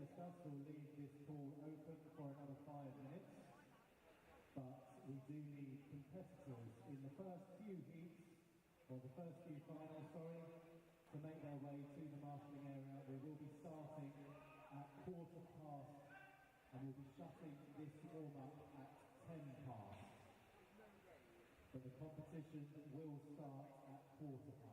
discussed, we'll leave this pool open for another 5 minutes, but we do need competitors in the first few heats, or the first few finals, sorry, to make their way to the marshalling area. We will be starting at 1:15, and we'll be shutting this warm-up at 10:10. But the competition will start at 1:15.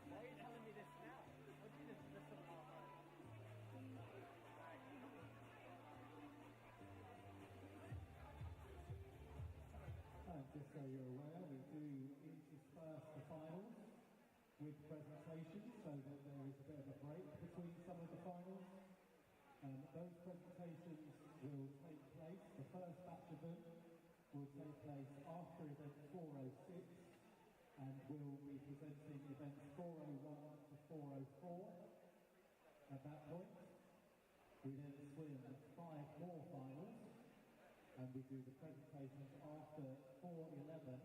Why are you telling me this now? What do you do this Just so you're aware, we do intersperse the finals with presentations so that there is a bit of a break between some of the finals. Those presentations will take place, the first batch of them will take place after event 406, and we'll be presenting events 401 to 404 at that point. We then swim 5 more finals, and we do the presentations after 411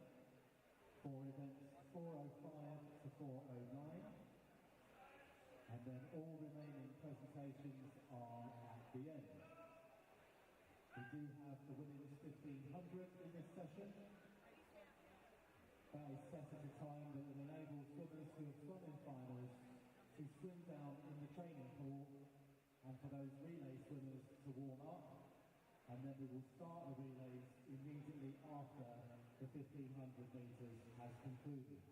for events 405 to 409, and then all remaining presentations are at the end. We do have the women's 1500 in this session. That is set at a time that will enable swimmers who have swum in finals to swim down in the training pool, and for those relay swimmers to warm up, and then we will start the relays immediately after the 1500 metres has concluded.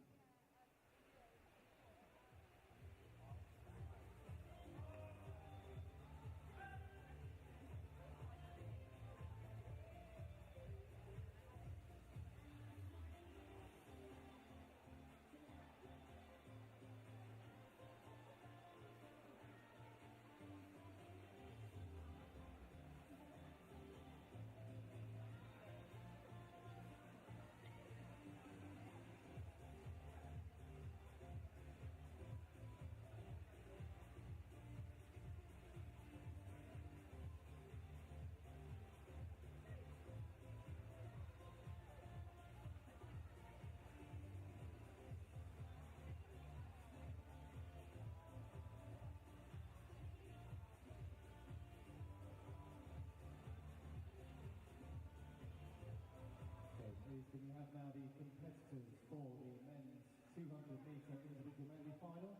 Can you have now the competitors for the men's 200 metre individual medley final?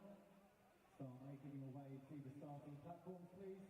Start making your way to the starting platforms, please.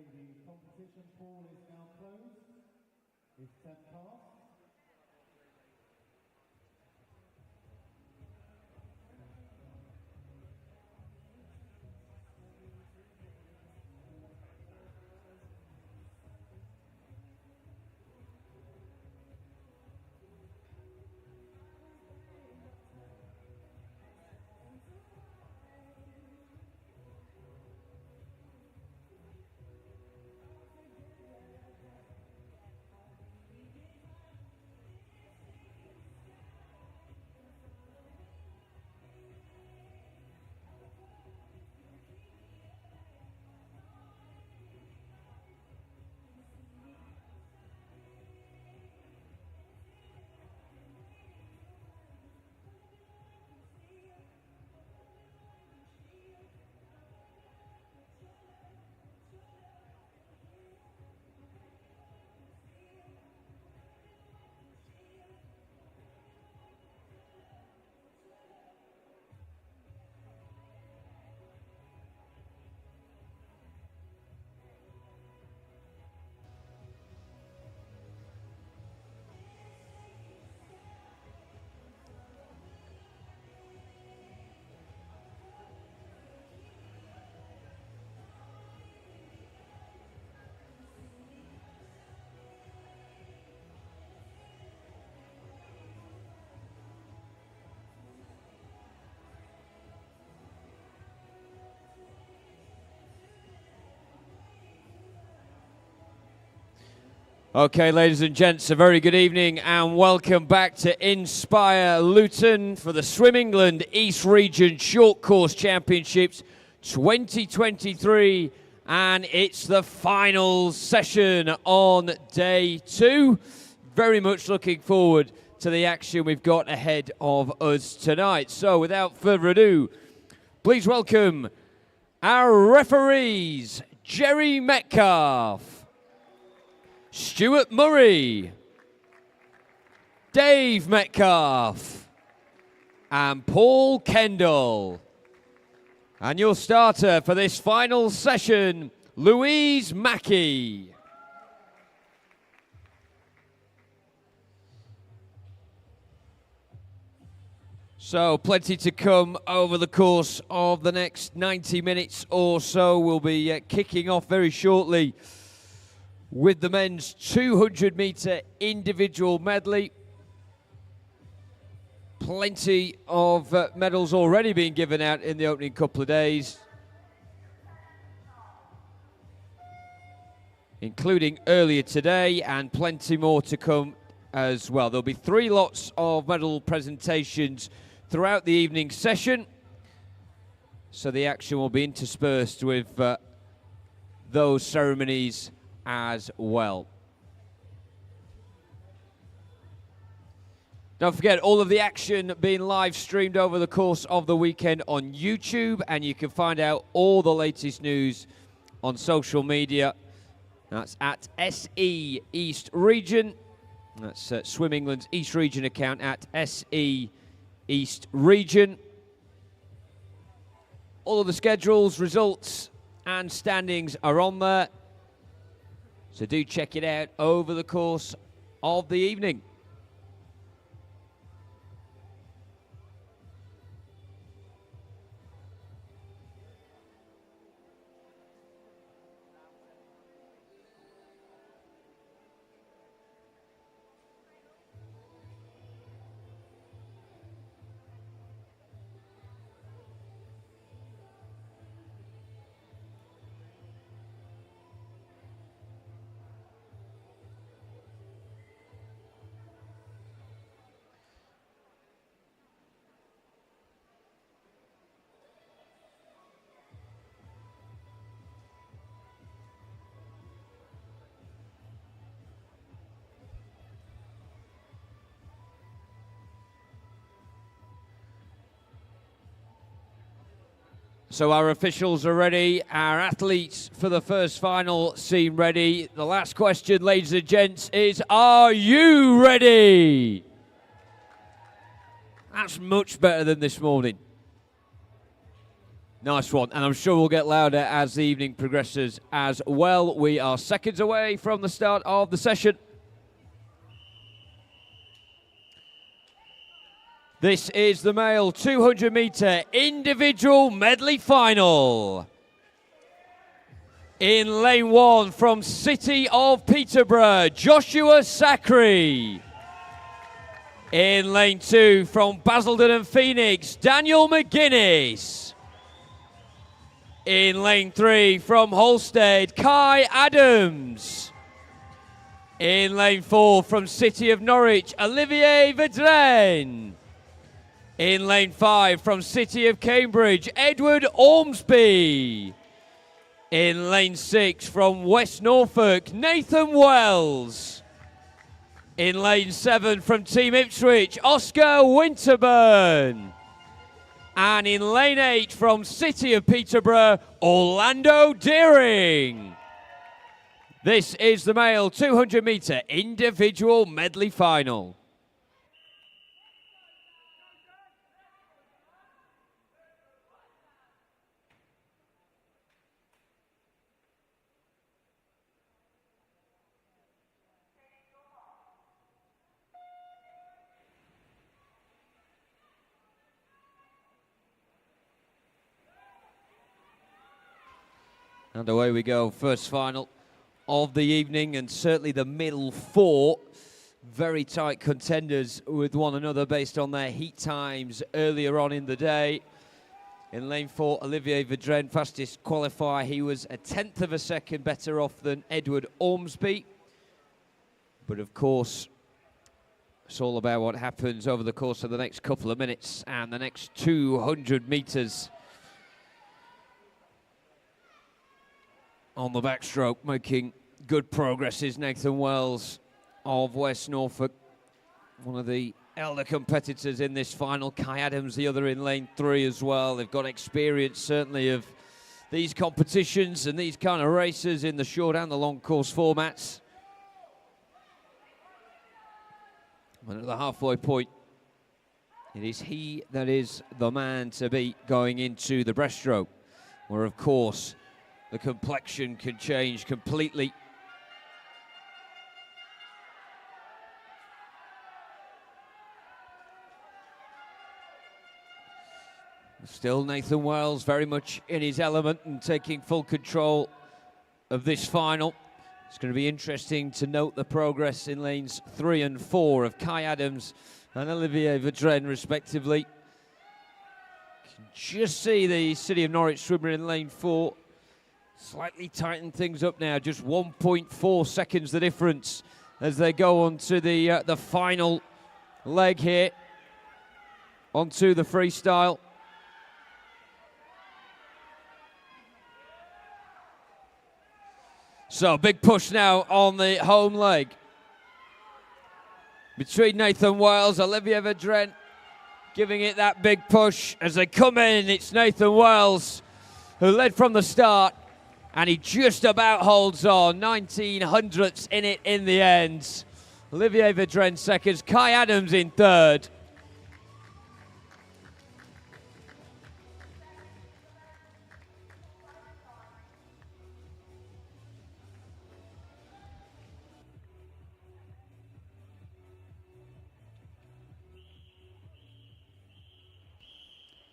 Okay, the competition pool is now closed. It's 10 past. Okay, ladies and gents, a very good evening and welcome back to Inspire Luton for the Swim England East Region Short Course Championships 2023, and it's the final session on day 2. Very much looking forward to the action we've got ahead of us tonight. So without further ado, please welcome our referees, Jerry Metcalf, Stuart Murray, Dave Metcalf, and Paul Kendall. And your starter for this final session, Louise Mackey. So plenty to come over the course of the next 90 minutes or so. We'll be kicking off very shortly with the men's 200-metre individual medley. Plenty of medals already being given out in the opening couple of days, including earlier today, and plenty more to come as well. There'll be 3 lots of medal presentations throughout the evening session, so the action will be interspersed with those ceremonies as well. Don't forget, all of the action being live streamed over the course of the weekend on YouTube, and you can find out all the latest news on social media. That's at SE East Region. That's Swim England's East Region account at SE East Region. All of the schedules, results and standings are on there, so do check it out over the course of the evening. So our officials are ready, our athletes for the first final seem ready. The last question, ladies and gents, is, are you ready? That's much better than this morning. Nice one, and I'm sure we'll get louder as the evening progresses as well. We are seconds away from the start of the session. This is the male 200-metre individual medley final. In lane 1 from City of Peterborough, Joshua Sacri. In lane 2 from Basildon and Phoenix, Daniel McGuinness. In lane 3 from Holstead, Kai Adams. In lane 4 from City of Norwich, Olivier Vedren. In lane 5 from City of Cambridge, Edward Ormsby. In lane 6 from West Norfolk, Nathan Wells. In lane 7 from Team Ipswich, Oscar Winterburn. And in lane 8 from City of Peterborough, Orlando Deering. This is the male 200-metre individual medley final. And away we go, first final of the evening, and certainly the middle four. Very tight contenders with one another based on their heat times earlier on in the day. In lane 4, Olivier Vedren, fastest qualifier. He was a tenth of a second better off than Edward Ormsby. But of course, it's all about what happens over the course of the next couple of minutes and the next 200 metres. On the backstroke, making good progress is Nathan Wells of West Norfolk, one of the elder competitors in this final. Kai Adams, the other in lane 3 as well. They've got experience, certainly, of these competitions and these kind of races in the short and the long course formats. And at the halfway point, it is he that is the man to beat going into the breaststroke, where, of course, the complexion can change completely. Still Nathan Wells very much in his element and taking full control of this final. It's going to be interesting to note the progress in lanes 3 and 4 of Kai Adams and Olivier Vedren, respectively. You can just see the City of Norwich swimmer in lane 4. Slightly tighten things up now, just 1.4 seconds the difference as they go on to the final leg here, onto the freestyle. So big push now on the home leg between Nathan Wells, Olivier Vedren, giving it that big push as they come in. It's Nathan Wells who led from the start. And he just about holds on, 1900ths in it in the end. Olivier Vedren seconds, Kai Adams in third.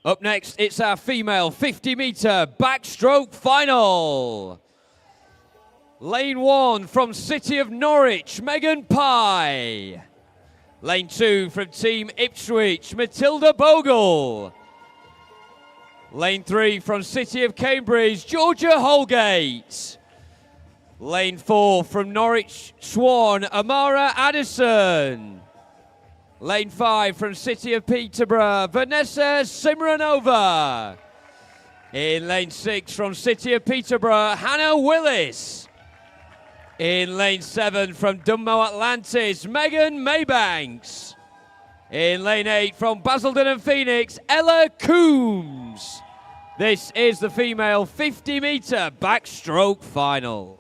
Up next, it's our female 50-metre backstroke final. Lane 1 from City of Norwich, Megan Pye. Lane 2 from Team Ipswich, Matilda Bogle. Lane 3 from City of Cambridge, Georgia Holgate. Lane 4 from Norwich Swan, Amara Addison. Lane 5 from City of Peterborough, Vanessa Simranova. In lane 6 from City of Peterborough, Hannah Willis. In lane 7 from Dunmo Atlantis, Megan Maybanks. In lane 8 from Basildon and Phoenix, Ella Coombs. This is the female 50-metre backstroke final.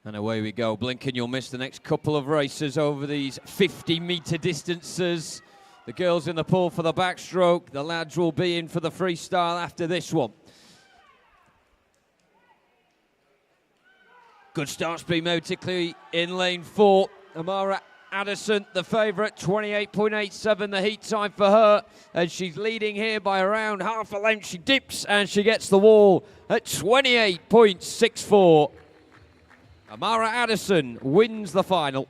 And away we go. Blinken, you'll miss the next couple of races over these 50-metre distances. The girls in the pool for the backstroke. The lads will be in for the freestyle after this one. Good start speed mode, particularly in lane 4. Amara Addison, the favourite, 28.87 the heat time for her. And she's leading here by around half a length. She dips and she gets the wall at 28.64. Amara Addison wins the final.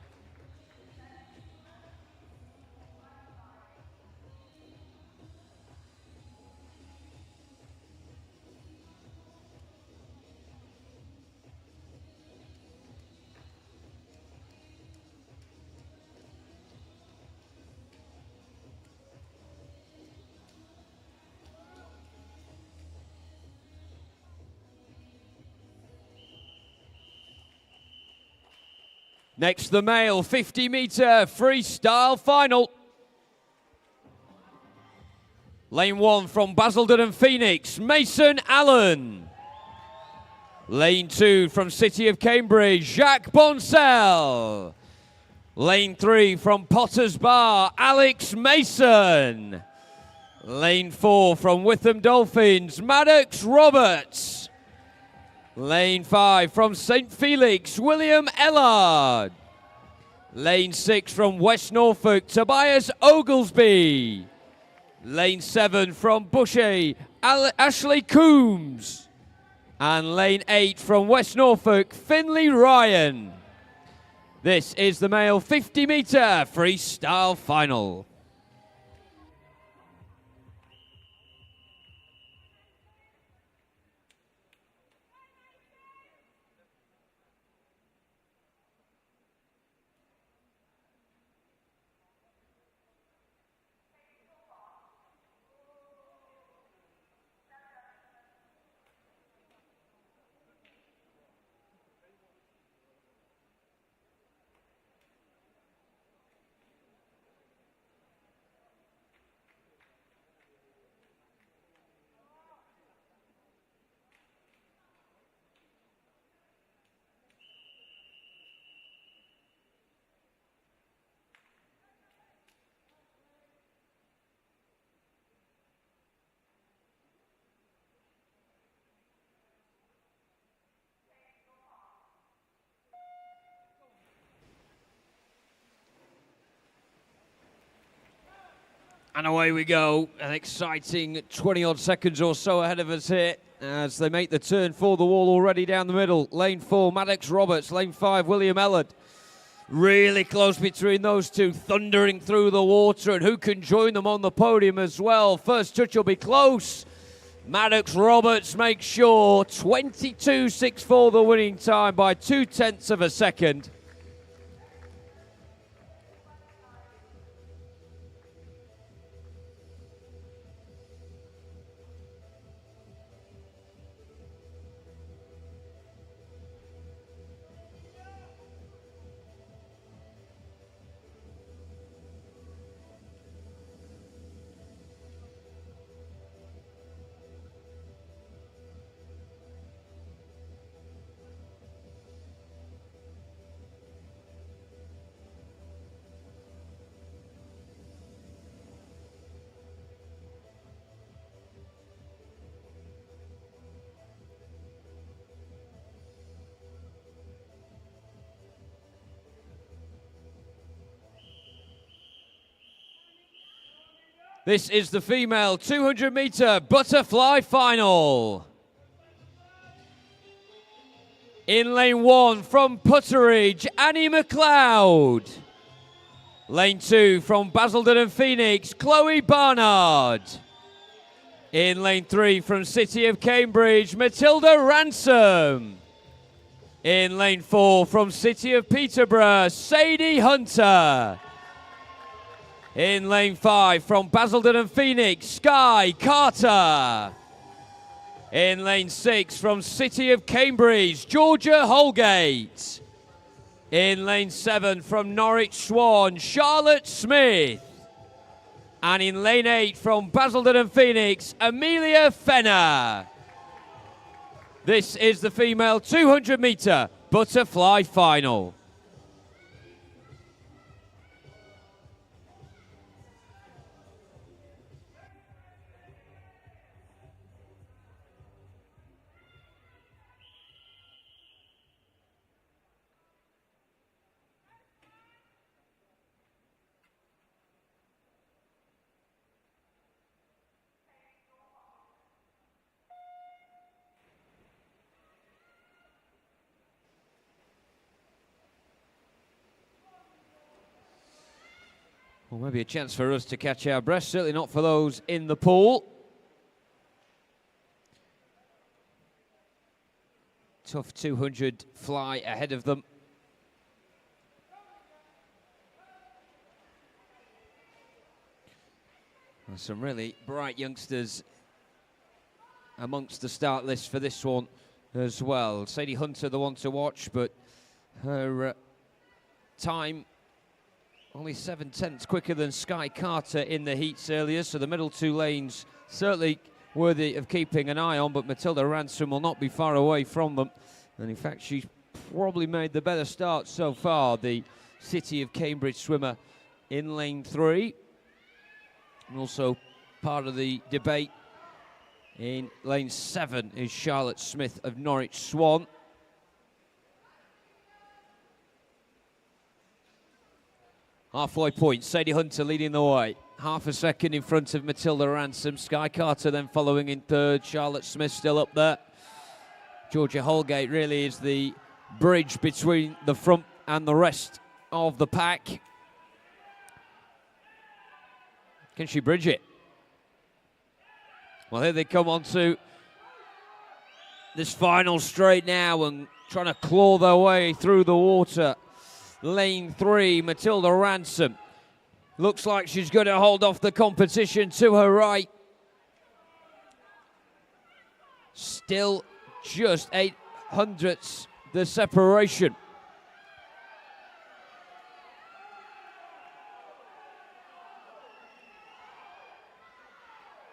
Next, the male 50-metre freestyle final. Lane 1 from Basildon and Phoenix, Mason Allen. Lane 2 from City of Cambridge, Jacques Boncel. Lane 3 from Potters Bar, Alex Mason. Lane 4 from Witham Dolphins, Maddox Roberts. Lane 5 from St. Felix, William Ellard. Lane 6 from West Norfolk, Tobias Oglesby. Lane 7 from Bushy, Ashley Coombs. And lane 8 from West Norfolk, Finley Ryan. This is the male 50-metre freestyle final. And away we go. An exciting 20-odd seconds or so ahead of us here as they make the turn for the wall already down the middle. Lane 4, Maddox Roberts. Lane 5, William Ellard. Really close between those two, thundering through the water. And who can join them on the podium as well? First touch will be close. Maddox Roberts makes sure. 22.64 the winning time by 0.2 of a second. This is the female 200-metre butterfly final. In lane 1 from Putteridge, Annie McLeod. Lane 2 from Basildon and Phoenix, Chloe Barnard. In lane 3 from City of Cambridge, Matilda Ransom. In lane 4 from City of Peterborough, Sadie Hunter. In lane 5 from Basildon and Phoenix, Sky Carter. In lane 6 from City of Cambridge, Georgia Holgate. In lane 7 from Norwich Swan, Charlotte Smith. And in lane 8 from Basildon and Phoenix, Amelia Fenner. This is the female 200-metre butterfly final. Well, maybe a chance for us to catch our breath, certainly not for those in the pool. Tough 200 fly ahead of them. And some really bright youngsters amongst the start list for this one as well. Sadie Hunter, the one to watch, but her time only 7/10 quicker than Sky Carter in the heats earlier, so the middle two lanes certainly worthy of keeping an eye on, but Matilda Ransom will not be far away from them. And in fact, she's probably made the better start so far, the City of Cambridge swimmer in lane 3. And also part of the debate in lane 7 is Charlotte Smith of Norwich Swan. Halfway point, Sadie Hunter leading the way. Half a second in front of Matilda Ransom. Sky Carter then following in third. Charlotte Smith still up there. Georgia Holgate really is the bridge between the front and the rest of the pack. Can she bridge it? Well, here they come on to this final straight now and trying to claw their way through the water. Lane 3, Matilda Ransom. Looks like she's going to hold off the competition to her right. Still just 800ths the separation.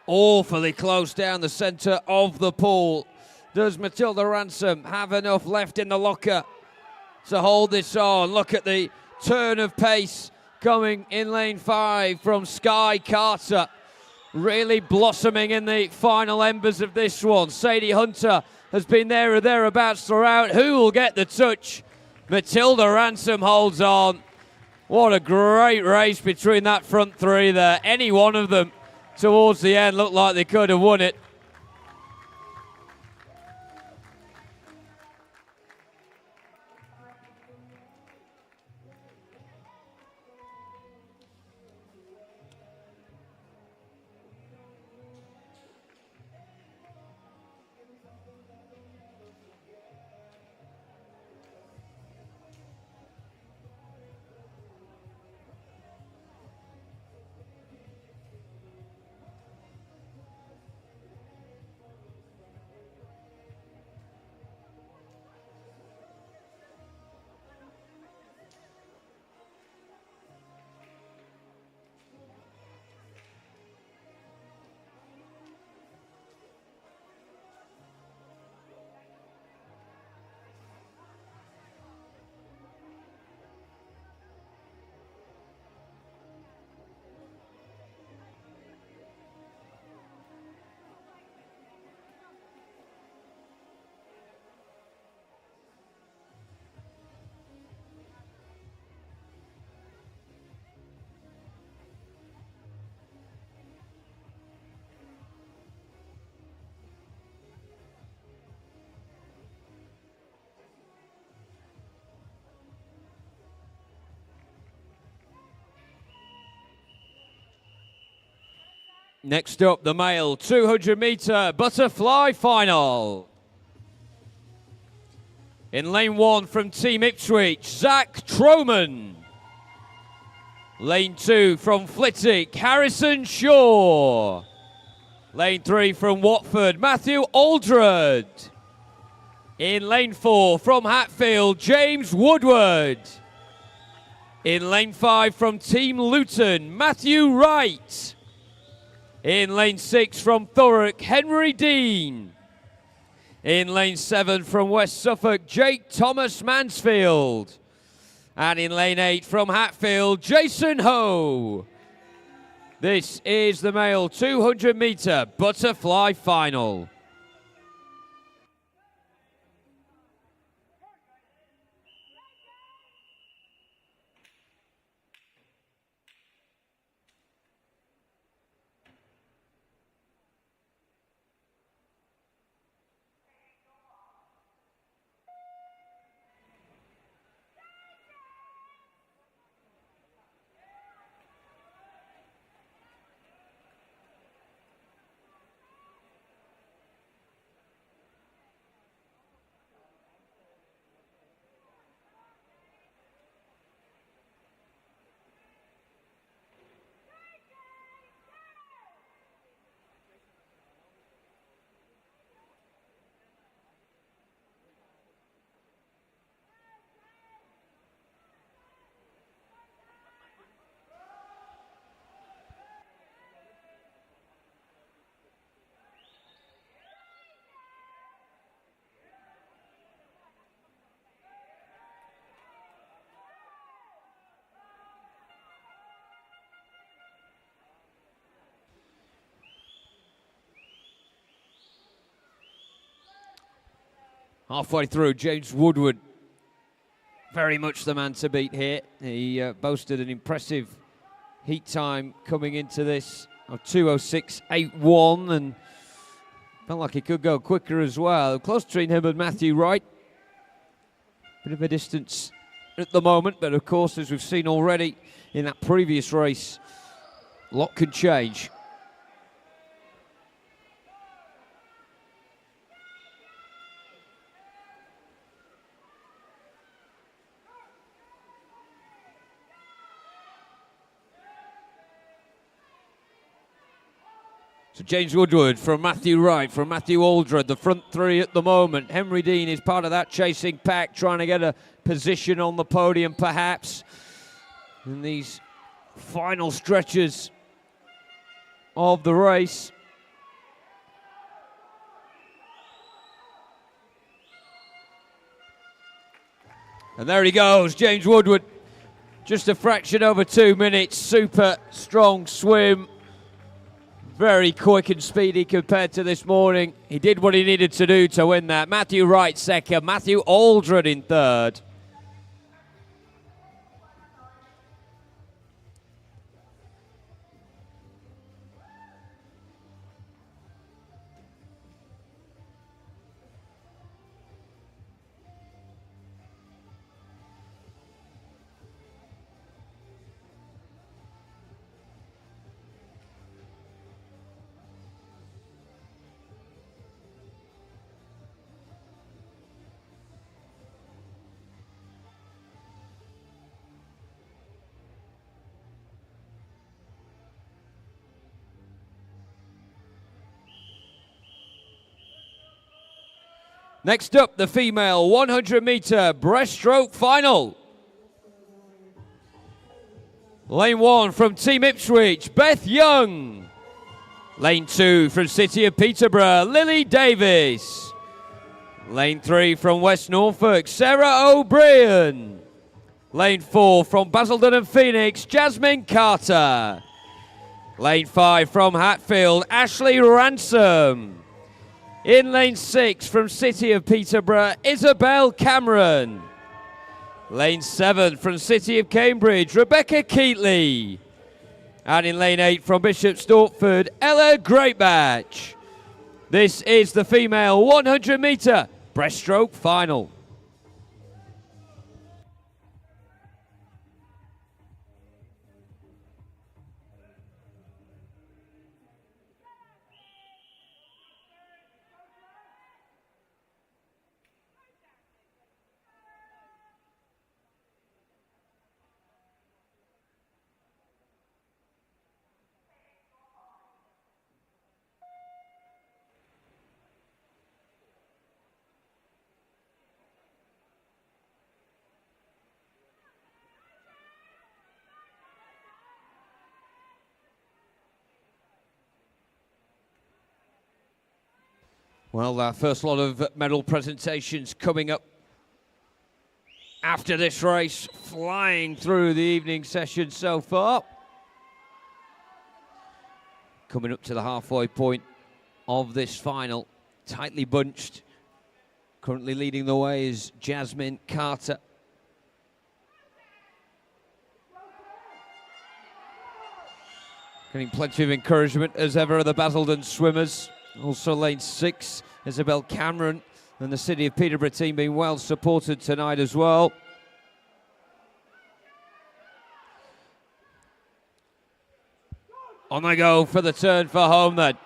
Awfully close down the centre of the pool. Does Matilda Ransom have enough left in the locker to hold this on? Look at the turn of pace coming in lane 5 from Sky Carter. Really blossoming in the final embers of this one. Sadie Hunter has been there or thereabouts throughout. Who will get the touch? Matilda Ransom holds on. What a great race between that front three there. Any one of them towards the end looked like they could have won it. Next up, the male 200-metre butterfly final. In lane 1 from Team Ipswich, Zach Troman. Lane 2 from Flitwick, Harrison Shaw. Lane 3 from Watford, Matthew Aldred. In lane 4 from Hatfield, James Woodward. In lane 5 from Team Luton, Matthew Wright. In lane 6 from Thurrock, Henry Dean. In lane 7 from West Suffolk, Jake Thomas Mansfield. And in lane 8 from Hatfield, Jason Ho. This is the male 200-metre butterfly final. Halfway through, James Woodward, very much the man to beat here. He boasted an impressive heat time coming into this of 2:06.81 and felt like he could go quicker as well. Close between him and Matthew Wright. Bit of a distance at the moment, but of course, as we've seen already in that previous race, a lot can change. So James Woodward from Matthew Wright, from Matthew Aldred, the front three at the moment. Henry Dean is part of that chasing pack, trying to get a position on the podium perhaps in these final stretches of the race. And there he goes, James Woodward, just a fraction over 2 minutes, super strong swim. Very quick and speedy compared to this morning. He did what he needed to do to win that. Matthew Wright second, Matthew Aldred in third. Next up, the female 100-metre breaststroke final. Lane 1 from Team Ipswich, Beth Young. Lane 2 from City of Peterborough, Lily Davis. Lane 3 from West Norfolk, Sarah O'Brien. Lane 4 from Basildon and Phoenix, Jasmine Carter. Lane 5 from Hatfield, Ashley Ransom. In lane 6 from City of Peterborough, Isabel Cameron. Lane 7 from City of Cambridge, Rebecca Keatley. And in lane 8 from Bishop Stortford, Ella Greatbatch. This is the female 100-metre breaststroke final. Well, our first lot of medal presentations coming up after this race, flying through the evening session so far. Coming up to the halfway point of this final, tightly bunched. Currently leading the way is Jasmine Carter. Getting plenty of encouragement as ever are the Basildon swimmers. Also lane 6, Isabel Cameron, and the City of Peterborough team being well supported tonight as well. On they go for the turn for home then.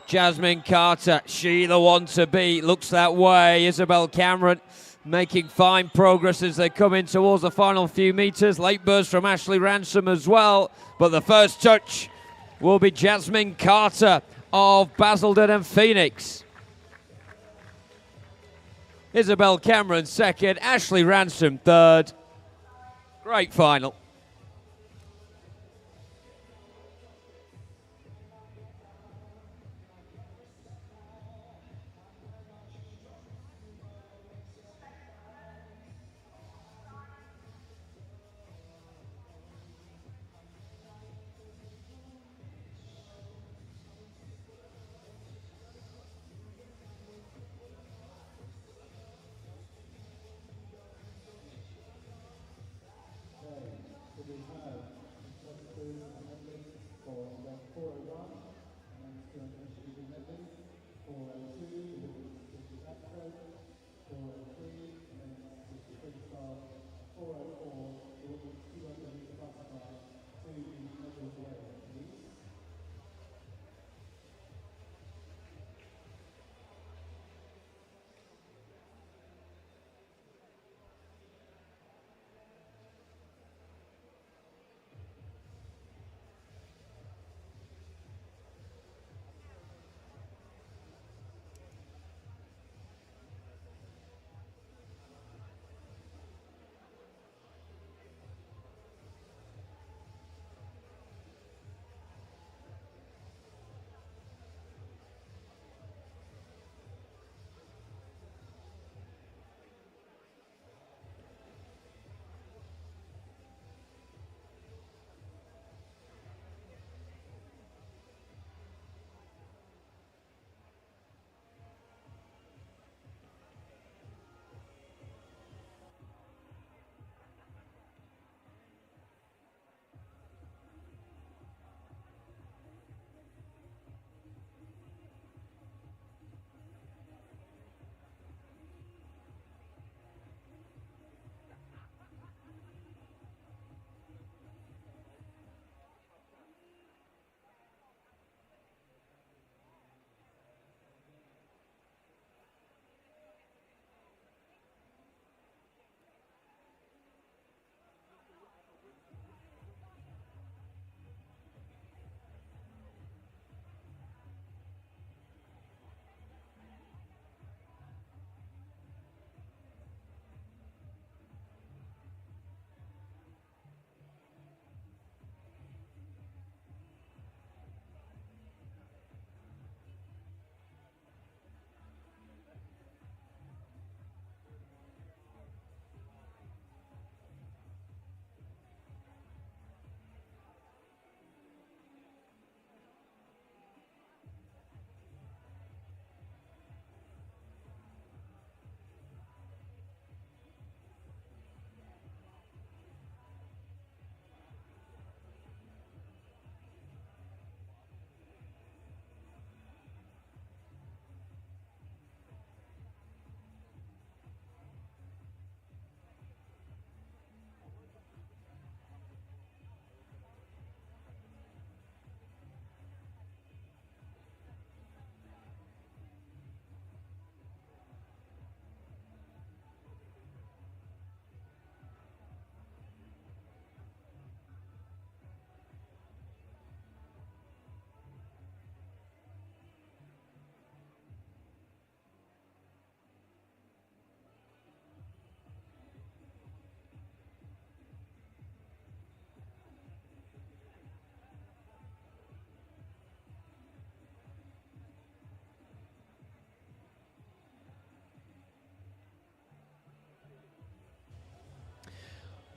Jasmine Carter, she the one to beat, looks that way. Isabel Cameron making fine progress as they come in towards the final few metres. Late burst from Ashley Ransom as well, but the first touch will be Jasmine Carter of Basildon and Phoenix. Isabel Cameron second, Ashley Ransom third. Great final.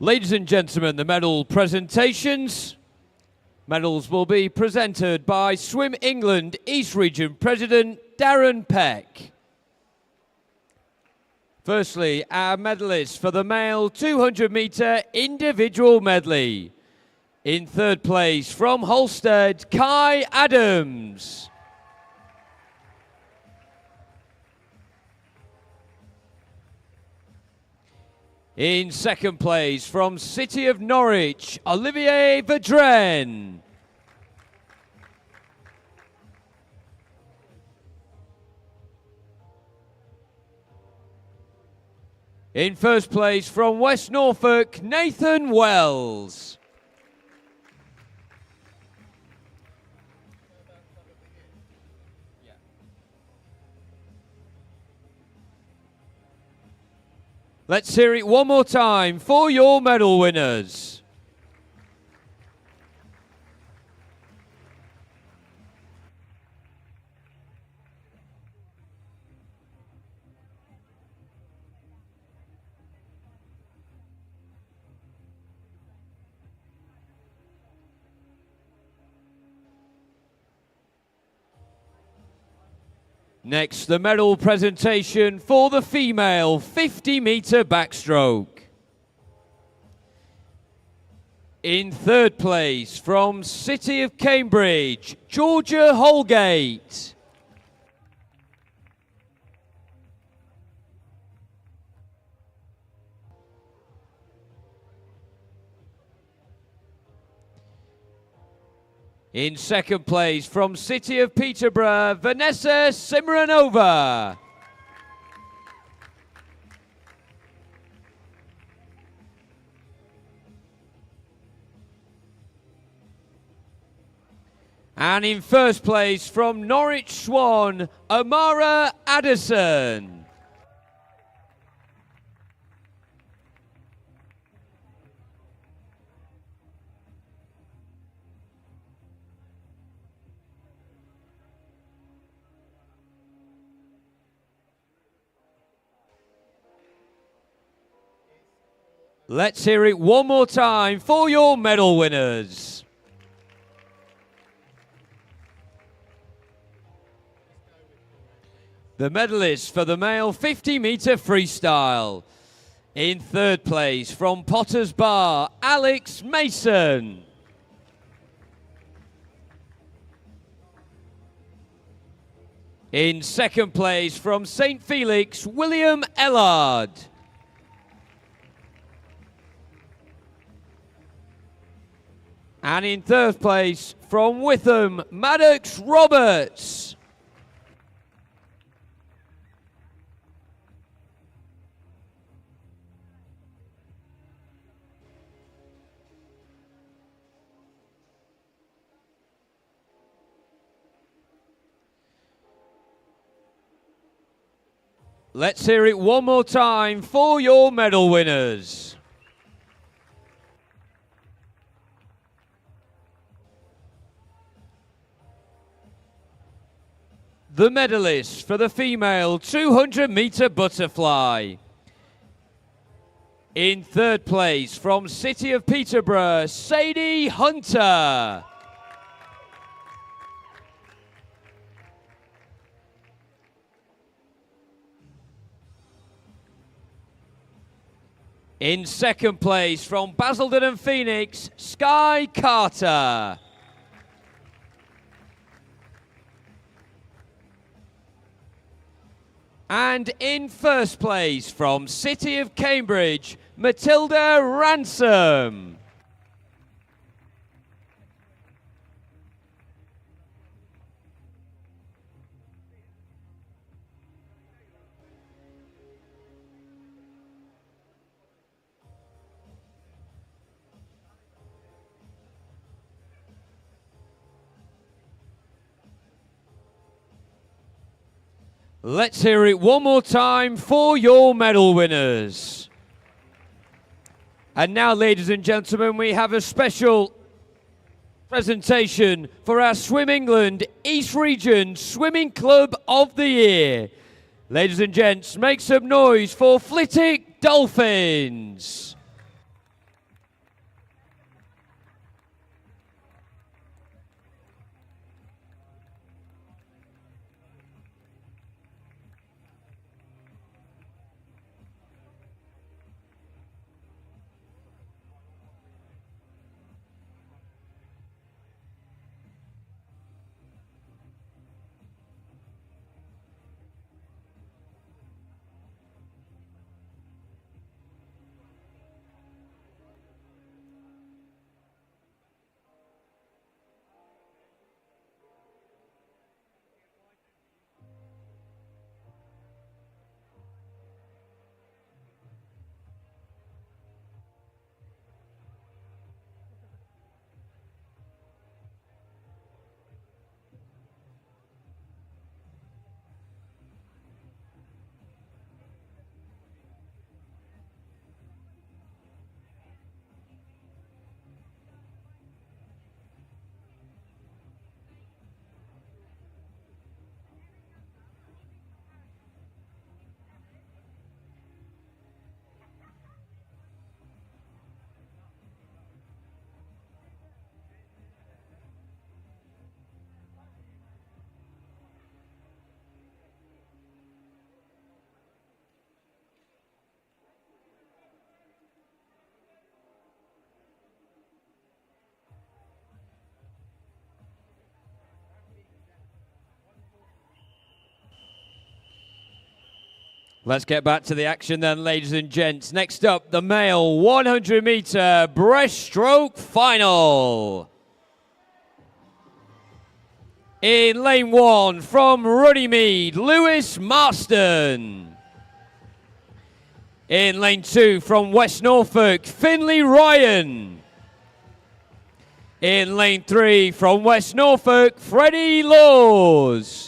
Ladies and gentlemen, the medal presentations. Medals will be presented by Swim England East Region President Darren Peck. Firstly, our medalists for the male 200-metre individual medley. In third place from Holstead, Kai Adams. In second place from City of Norwich, Olivier Vedren. In first place from West Norfolk, Nathan Wells. Let's hear it one more time for your medal winners. Next, the medal presentation for the female 50-metre backstroke. In third place from City of Cambridge, Georgia Holgate. In second place from City of Peterborough, Vanessa Simranova. And in first place from Norwich Swan, Amara Addison. Let's hear it one more time for your medal winners. The medalists for the male 50-metre freestyle. In third place from Potters Bar, Alex Mason. In second place from St. Felix, William Ellard. And in third place from Witham, Maddox Roberts. Let's hear it one more time for your medal winners. The medalists for the female 200-metre butterfly. In third place from City of Peterborough, Sadie Hunter. In second place from Basildon and Phoenix, Sky Carter. And in first place from City of Cambridge, Matilda Ransom. Let's hear it one more time for your medal winners. And now, ladies and gentlemen, we have a special presentation for our Swim England East Region Swimming Club of the Year. Ladies and gents, make some noise for Flitwick Dolphins. Let's get back to the action then, ladies and gents. Next up, the male 100-meter breaststroke final. In lane 1 from Runnymede, Lewis Marston. In lane 2 from West Norfolk, Finlay Ryan. In lane 3 from West Norfolk, Freddie Laws.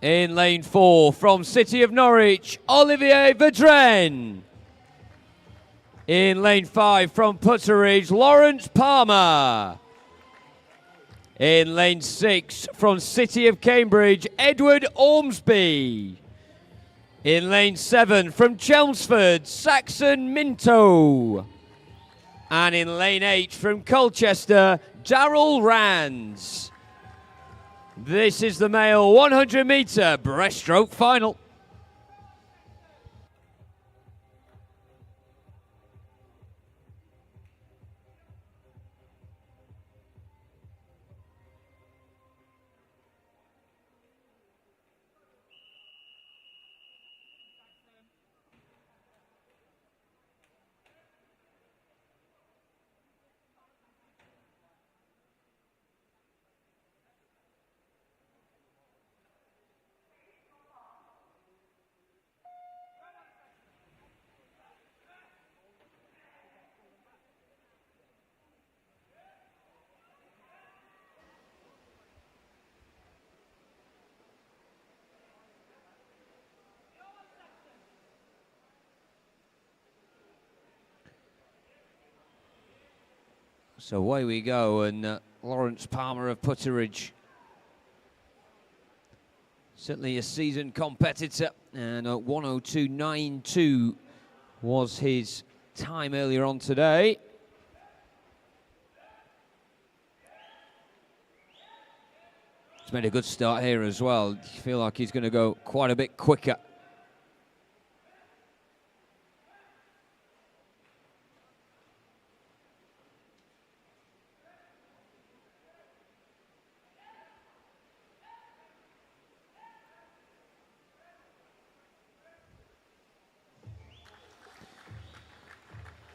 In lane 4 from City of Norwich, Olivier Vedren. In lane 5 from Putteridge, Lawrence Palmer. In lane 6 from City of Cambridge, Edward Ormsby. In lane 7 from Chelmsford, Saxon Minto. And in lane 8 from Colchester, Darrell Rands. This is the male 100-meter breaststroke final. So away we go, and Lawrence Palmer of Putteridge, certainly a seasoned competitor, and 1:02.92 was his time earlier on today. He's made a good start here as well. You feel like he's going to go quite a bit quicker.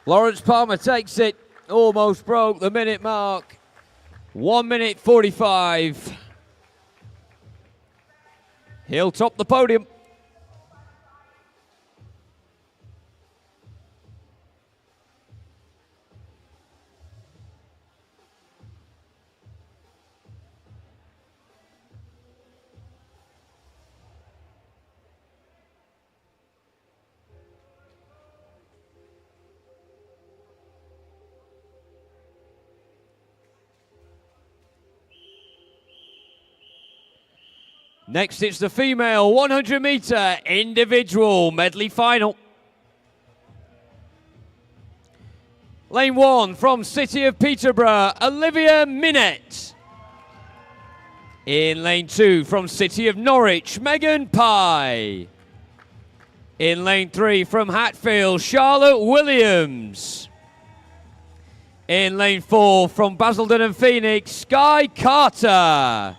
Lawrence Palmer takes it, almost broke the minute mark. 1 minute 45. He'll top the podium. Next, it's the female 100-meter individual medley final. Lane 1 from City of Peterborough, Olivia Minette. In lane 2 from City of Norwich, Megan Pye. In lane 3 from Hatfield, Charlotte Williams. In lane 4 from Basildon and Phoenix, Sky Carter.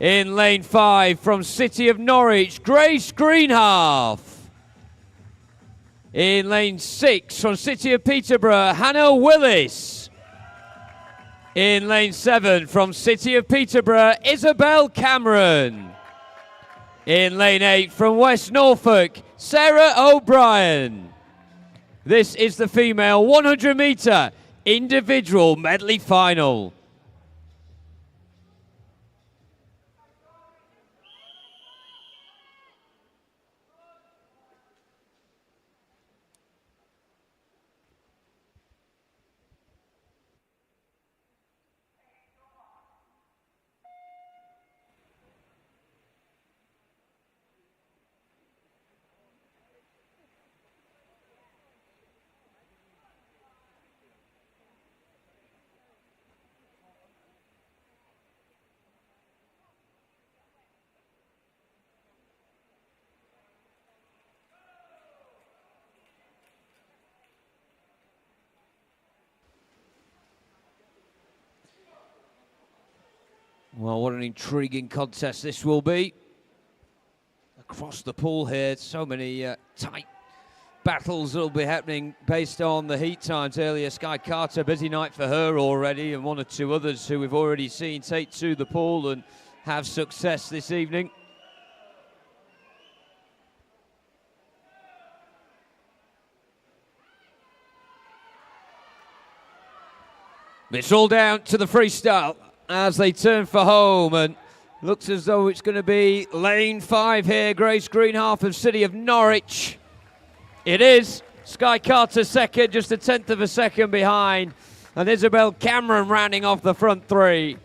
In lane 5 from City of Norwich, Grace Greenhalf. In lane 6 from City of Peterborough, Hannah Willis. In lane 7 from City of Peterborough, Isabel Cameron. In lane 8 from West Norfolk, Sarah O'Brien. This is the female 100-meter individual medley final. Well, what an intriguing contest this will be. A across the pool here. So many tight battles will be happening based on the heat times earlier. Sky Carter, busy night for her already, and one or two others who we've already seen take to the pool and have success this evening. It's all down to the freestyle as they turn for home, and looks as though it's going to be lane 5 here. Grace Greenhalgh of City of Norwich. It is. Sky Carter second, just a tenth of a second behind, and Isabel Cameron rounding off the front 3.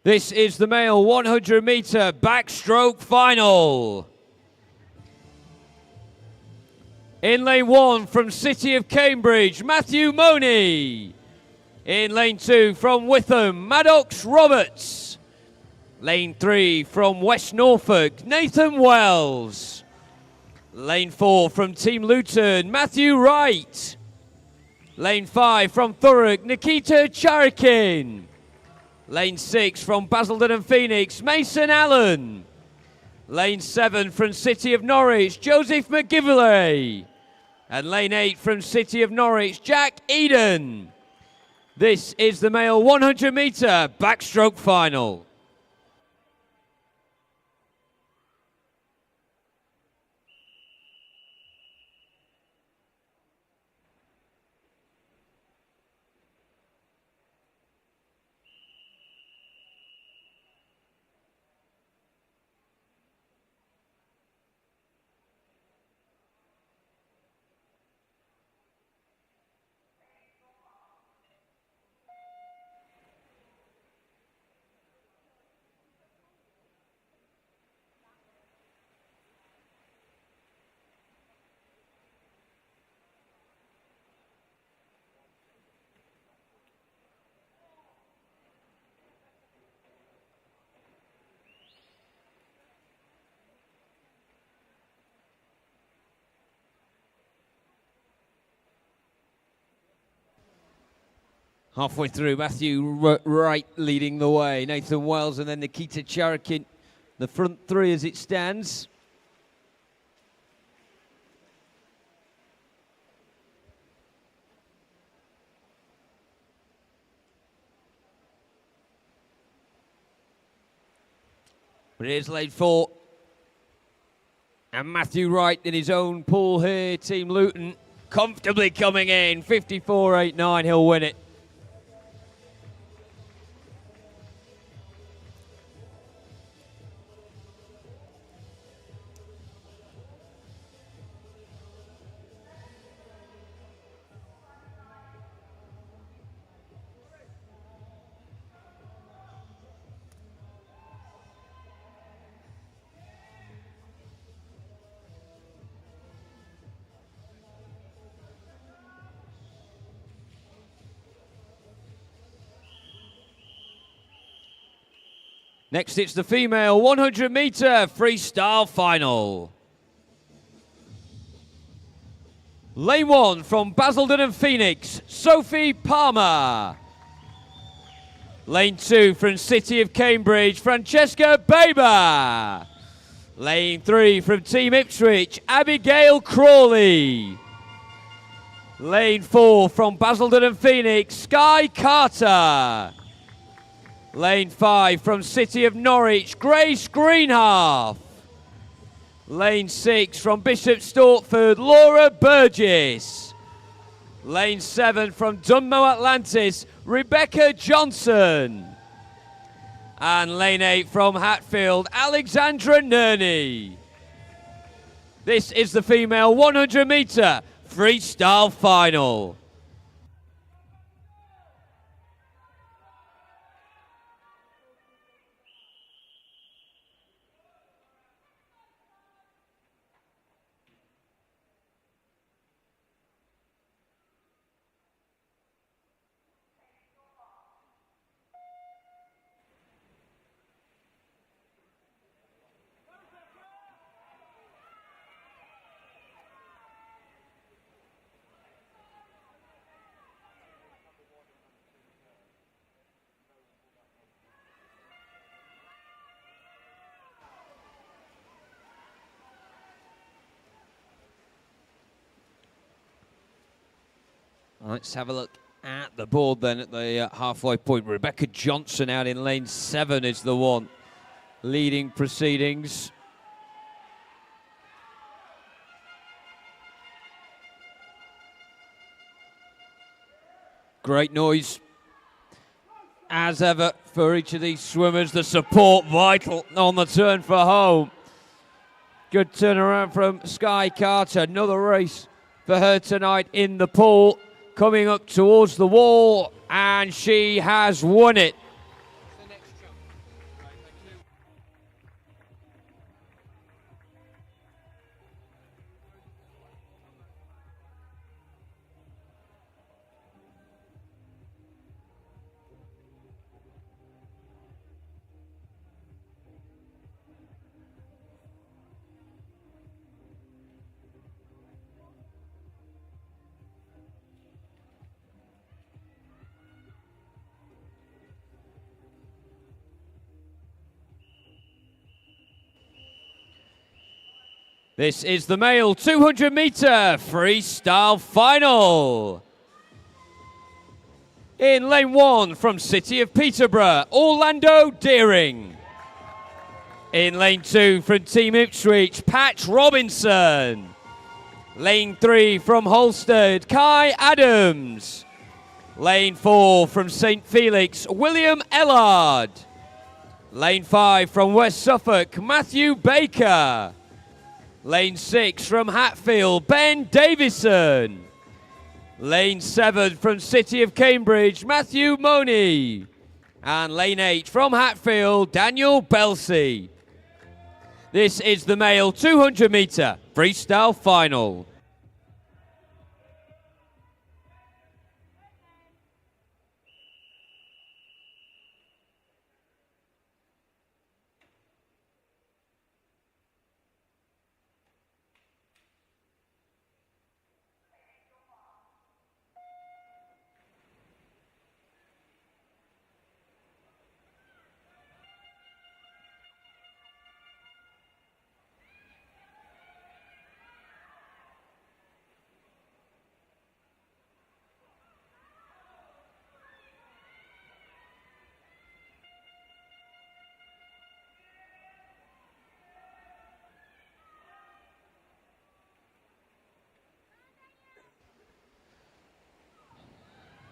This is the male 100-meter backstroke final. In lane 1 from City of Cambridge, Matthew Money. In lane 2 from Witham, Maddox Roberts. Lane 3 from West Norfolk, Nathan Wells. Lane 4 from Team Luton, Matthew Wright. Lane 5 from Thurrock, Nikita Charikin. Lane 6 from Basildon and Phoenix, Mason Allen. Lane 7 from City of Norwich, Joseph McGivilley. And lane 8 from City of Norwich, Jack Eden. This is the male 100-meter backstroke final. Halfway through, Matthew Wright leading the way. Nathan Wells and then Nikita Charikin, the front 3 as it stands. But here's lane 4. And Matthew Wright in his own pool here, Team Luton, comfortably coming in, 54.89, he'll win it. Next, it's the female 100-meter freestyle final. Lane 1 from Basildon and Phoenix, Sophie Palmer. Lane 2 from City of Cambridge, Francesca Baber. Lane 3 from Team Ipswich, Abigail Crawley. Lane 4 from Basildon and Phoenix, Sky Carter. Lane 5 from City of Norwich, Grace Greenhalgh. Lane 6 from Bishop Stortford, Laura Burgess. Lane 7 from Dunmow Atlantis, Rebecca Johnson. And lane 8 from Hatfield, Alexandra Nerney. This is the female 100 metre freestyle final. Let's have a look at the board then at the halfway point. Rebecca Johnson out in lane 7 is the one leading proceedings. Great noise as ever for each of these swimmers. The support vital on the turn for home. Good turnaround from Sky Carter. Another race for her tonight in the pool. Coming up towards the wall, and she has won it. This is the male 200 metre freestyle final. In lane 1 from City of Peterborough, Orlando Deering. In lane 2 from Team Ipswich, Pat Robinson. Lane 3 from Holstead, Kai Adams. Lane 4 from St Felix, William Ellard. Lane 5 from West Suffolk, Matthew Baker. Lane 6 from Hatfield, Ben Davison. Lane 7 from City of Cambridge, Matthew Money. And lane 8 from Hatfield, Daniel Belsey. This is the male 200 metre freestyle final.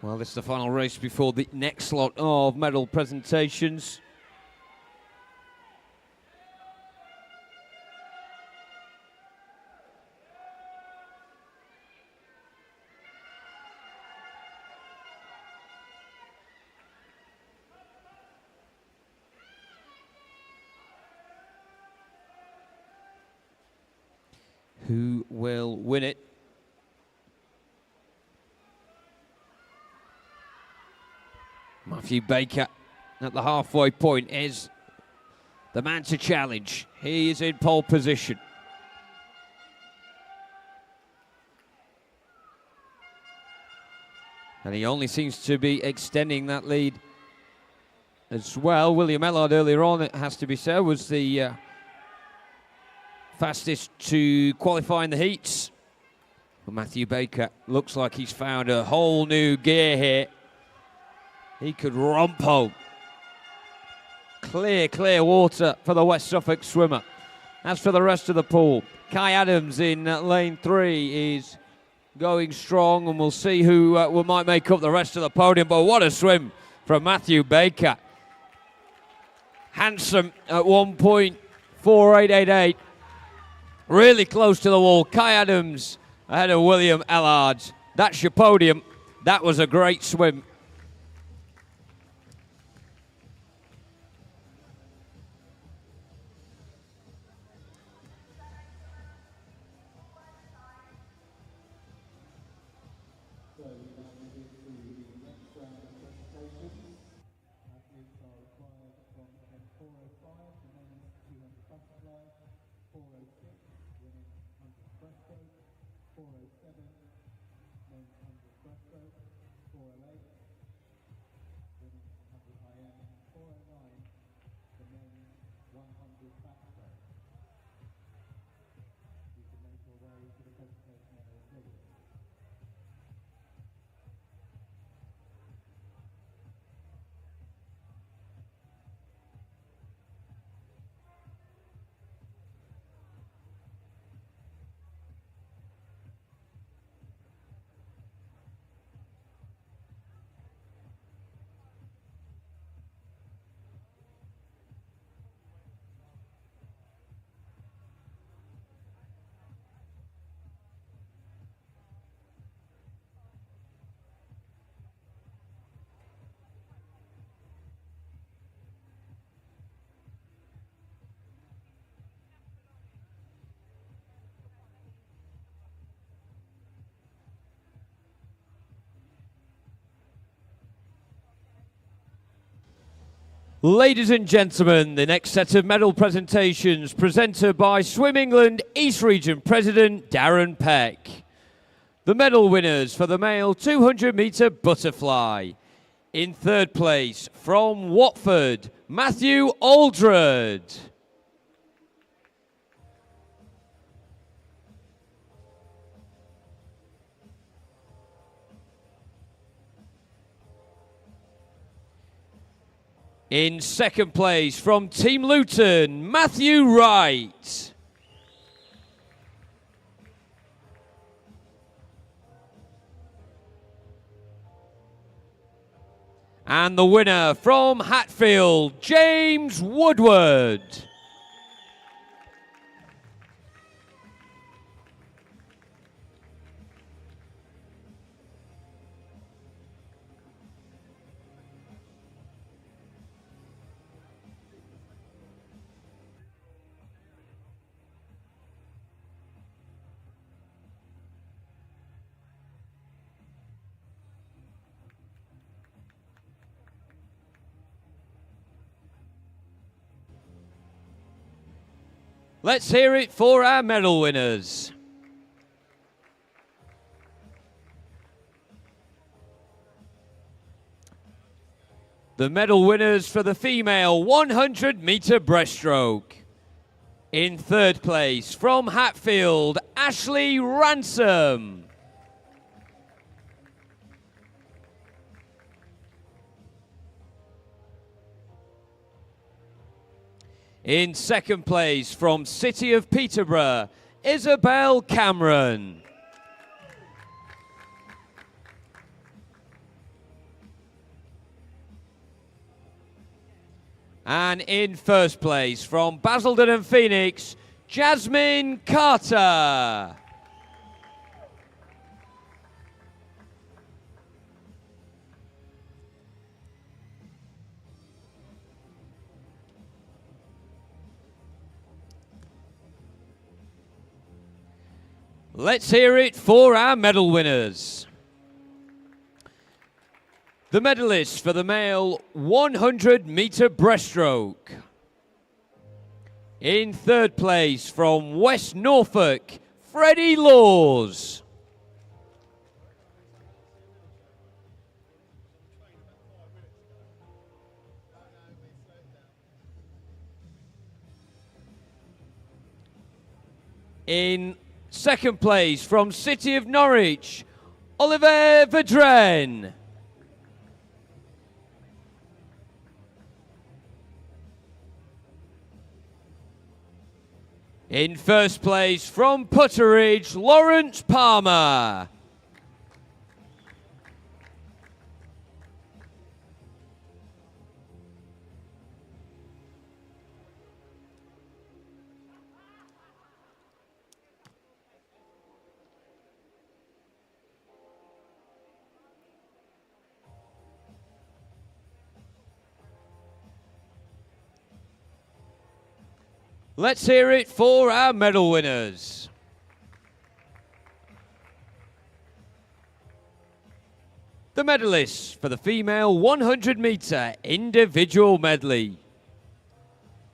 Well, this is the final race before the next lot of medal presentations. Who will win it? Matthew Baker at the halfway point is the man to challenge. He is in pole position. And he only seems to be extending that lead as well. William Ellard earlier on, it has to be said, was the fastest to qualify in the heats. Well, Matthew Baker looks like he's found a whole new gear here. He could romp home. Clear water for the West Suffolk swimmer. As for the rest of the pool, Kai Adams in lane 3 is going strong, and we'll see who might make up the rest of the podium. But what a swim from Matthew Baker. Handsome at 1.4888. Really close to the wall. Kai Adams ahead of William Ellards. That's your podium. That was a great swim. So we now move into the next round of presentations. Athletes are required from event 405, the men's 200 butterfly, 406, women's 100 breaststroke, 407, men's 100 breaststroke, 408, women's 100 IM, 409, the men's 100 backstroke. You can make your way to the presentation area, please. Ladies and gentlemen, the next set of medal presentations presented by Swim England East Region President Darren Peck. The medal winners for the male 200-metre butterfly. In third place from Watford, Matthew Aldred. In second place from Team Luton, Matthew Wright. And the winner from Hatfield, James Woodward. Let's hear it for our medal winners. The medal winners for the female 100-metre breaststroke. In third place from Hatfield, Ashley Ransom. In second place from City of Peterborough, Isabel Cameron. And in first place from Basildon and Phoenix, Jasmine Carter. Let's hear it for our medal winners. The medalists for the male 100-metre breaststroke. In third place from West Norfolk, Freddie Laws. In Second place from City of Norwich, Oliver Vedren. In first place from Putteridge, Lawrence Palmer. Let's hear it for our medal winners. The medalists for the female 100 metre individual medley.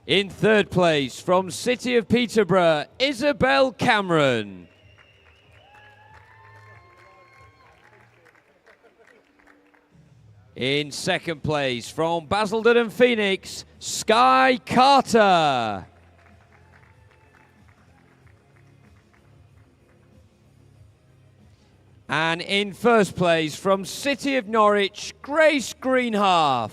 In third place from City of Peterborough, Isabel Cameron. In second place from Basildon and Phoenix, Sky Carter. And in first place from City of Norwich, Grace Greenhalf.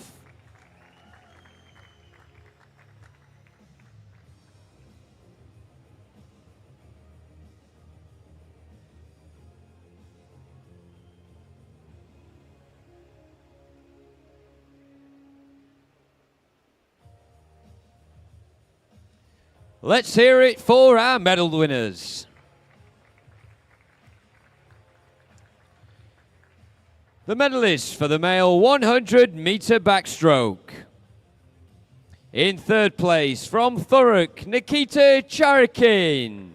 Let's hear it for our medal winners. The medalists for the male 100 metre backstroke. In third place from Thurrock, Nikita Charikin.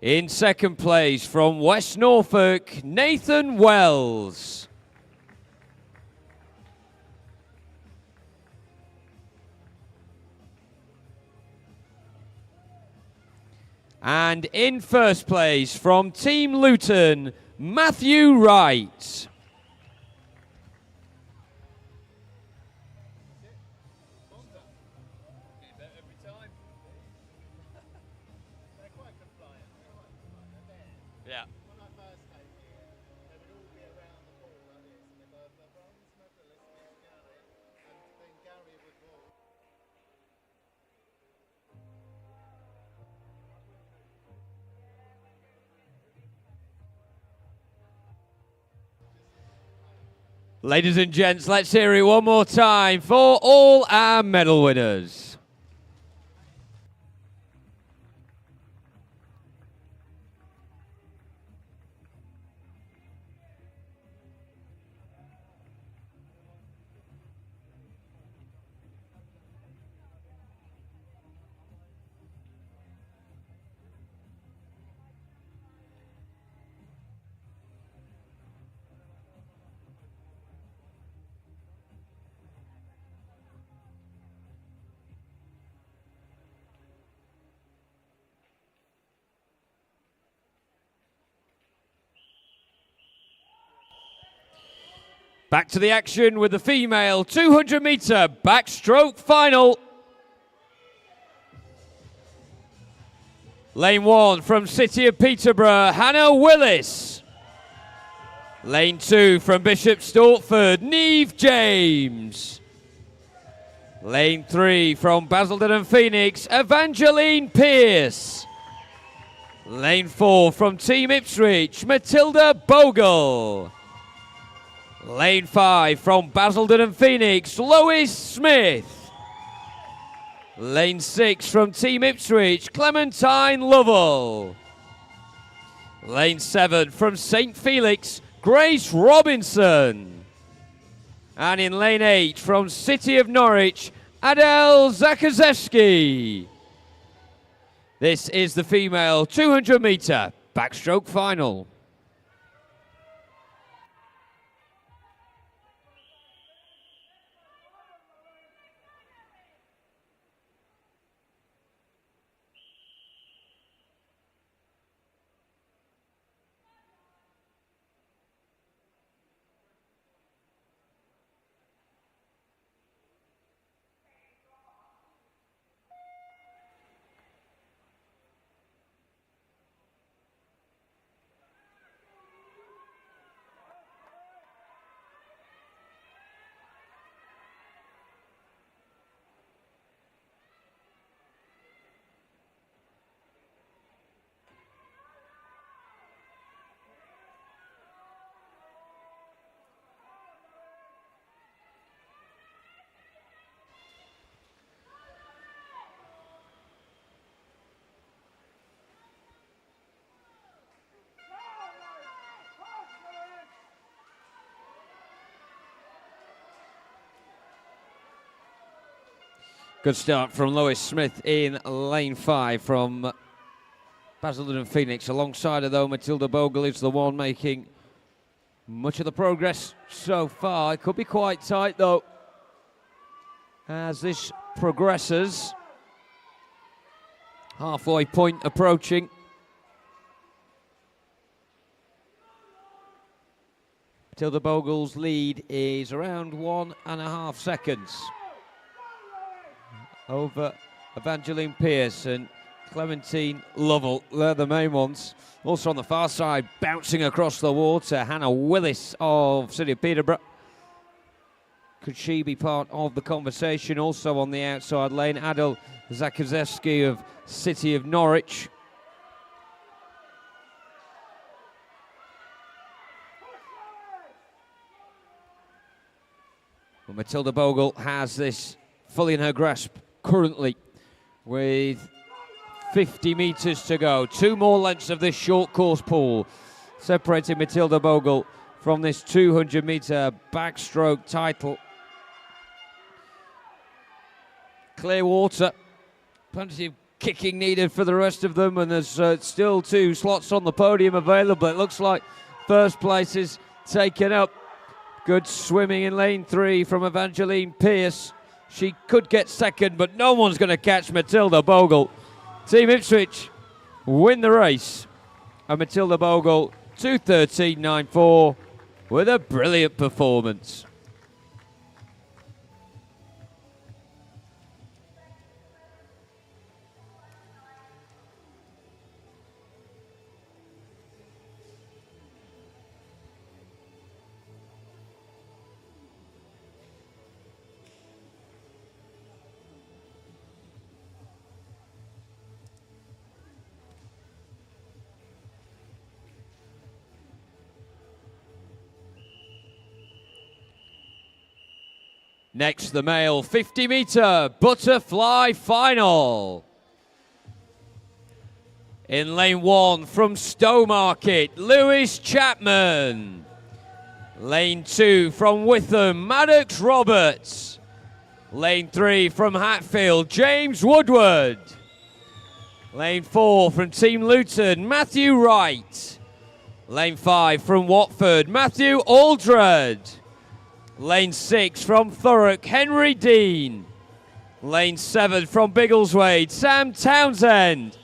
In second place from West Norfolk, Nathan Wells. And in first place from Team Luton, Matthew Wright. Yeah. When I first came here, they would all be around the pool like this, and the bronze medalist was Gary, and then Gary would walk. Ladies and gents, let's hear it one more time for all our medal winners. Back to the action with the female 200 metre backstroke final. Lane 1 from City of Peterborough, Hannah Willis. Lane 2 from Bishop Stortford, Neve James. Lane 3 from Basildon and Phoenix, Evangeline Pierce. Lane 4 from Team Ipswich, Matilda Bogle. Lane 5 from Basildon and Phoenix, Lois Smith. Lane 6 from Team Ipswich, Clementine Lovell. Lane 7 from St Felix, Grace Robinson. And in lane 8 from City of Norwich, Adele Zakazewski. This is the female 200 metre backstroke final. Good start from Lois Smith in lane 5 from Basildon and Phoenix. Alongside her, though, Matilda Bogle is the one making much of the progress so far. It could be quite tight, though, as this progresses. Halfway point approaching. Matilda Bogle's lead is around 1.5 seconds over Evangeline Pierce and Clementine Lovell. They're the main ones. Also on the far side, bouncing across the water, Hannah Willis of City of Peterborough. Could she be part of the conversation? Also on the outside lane, Adel Zakazewski of City of Norwich. Well, Matilda Bogle has this fully in her grasp currently with 50 metres to go. 2 more lengths of this short course pool separating Matilda Bogle from this 200-metre backstroke title. Clear water, plenty of kicking needed for the rest of them, and there's still 2 slots on the podium available. It looks like first place is taken up. Good swimming in lane 3 from Evangeline Pierce. She could get second, but no one's going to catch Matilda Bogle. Team Ipswich win the race, and Matilda Bogle 2:13.94 with a brilliant performance. Next, the male 50-metre butterfly final. In lane 1 from Stowmarket, Lewis Chapman. Lane 2 from Witham, Maddox Roberts. Lane 3 from Hatfield, James Woodward. Lane 4 from Team Luton, Matthew Wright. Lane 5 from Watford, Matthew Aldred. Lane 6 from Thurrock, Henry Dean. Lane 7 from Biggleswade, Sam Townsend.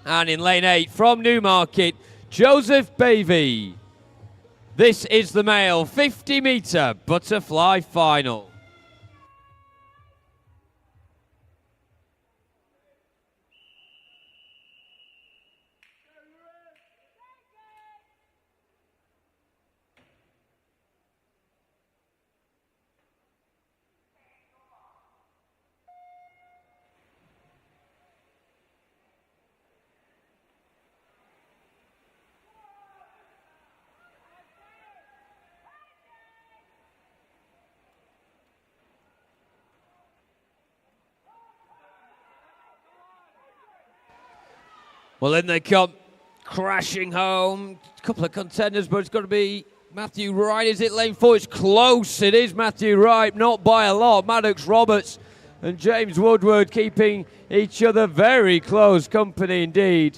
And in lane 8 from Newmarket, Joseph Bavey. This is the male 50-metre butterfly final. Well, in they come, crashing home. A couple of contenders, but it's got to be Matthew Wright. Is it lane 4? It's close. It is Matthew Wright, not by a lot. Maddox Roberts and James Woodward keeping each other very close company indeed.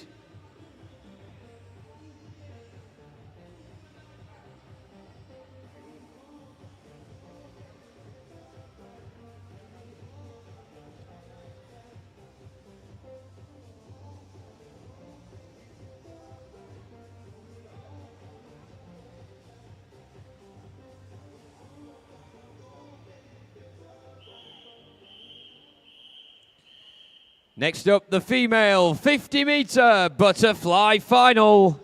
Next up, the female 50-metre butterfly final.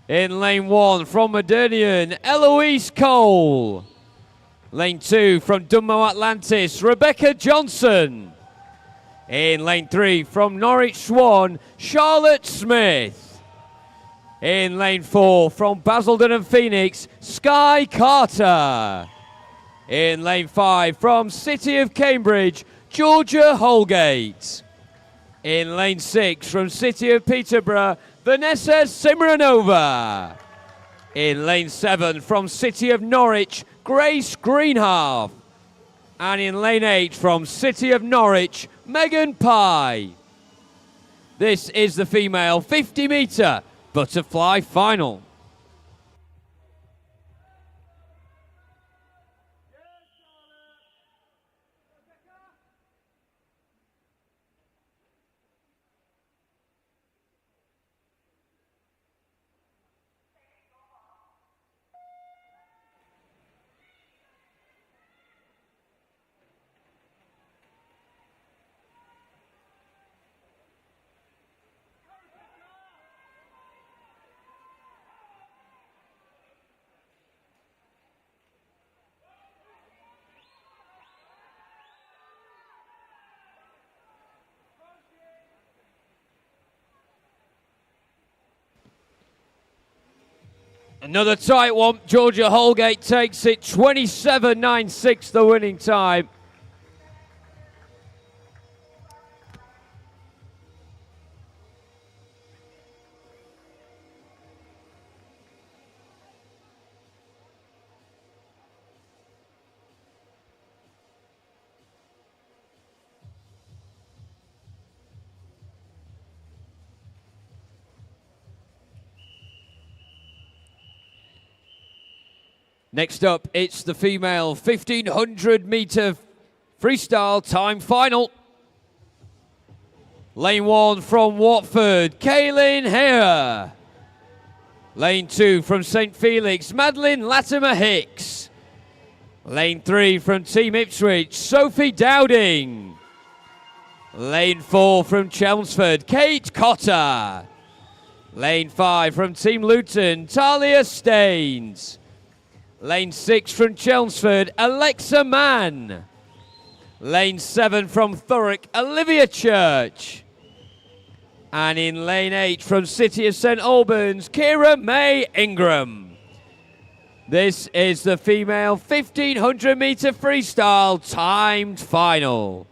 In lane 1 from Modernian, Eloise Cole. Lane 2 from Dunmo Atlantis, Rebecca Johnson. In lane 3 from Norwich Swan, Charlotte Smith. In lane 4 from Basildon and Phoenix, Sky Carter. In lane 5 from City of Cambridge, Georgia Holgate. In lane 6 from City of Peterborough, Vanessa Simranova. In lane 7 from City of Norwich, Grace Greenhalgh. And in lane 8 from City of Norwich, Megan Pye. This is the female 50-metre butterfly final. Another tight one. Georgia Holgate takes it 27.96, the winning time. Next up, it's the female 1,500-metre freestyle time final. Lane 1 from Watford, Kaylin Hare. Lane 2 from St Felix, Madeline Latimer-Hicks. Lane 3 from Team Ipswich, Sophie Dowding. Lane 4 from Chelmsford, Kate Cotter. Lane 5 from Team Luton, Talia Staines. Lane 6 from Chelmsford, Alexa Mann. Lane 7 from Thurrock, Olivia Church. And in lane 8 from City of St Albans, Kira May Ingram. This is the female 1,500-metre freestyle timed final.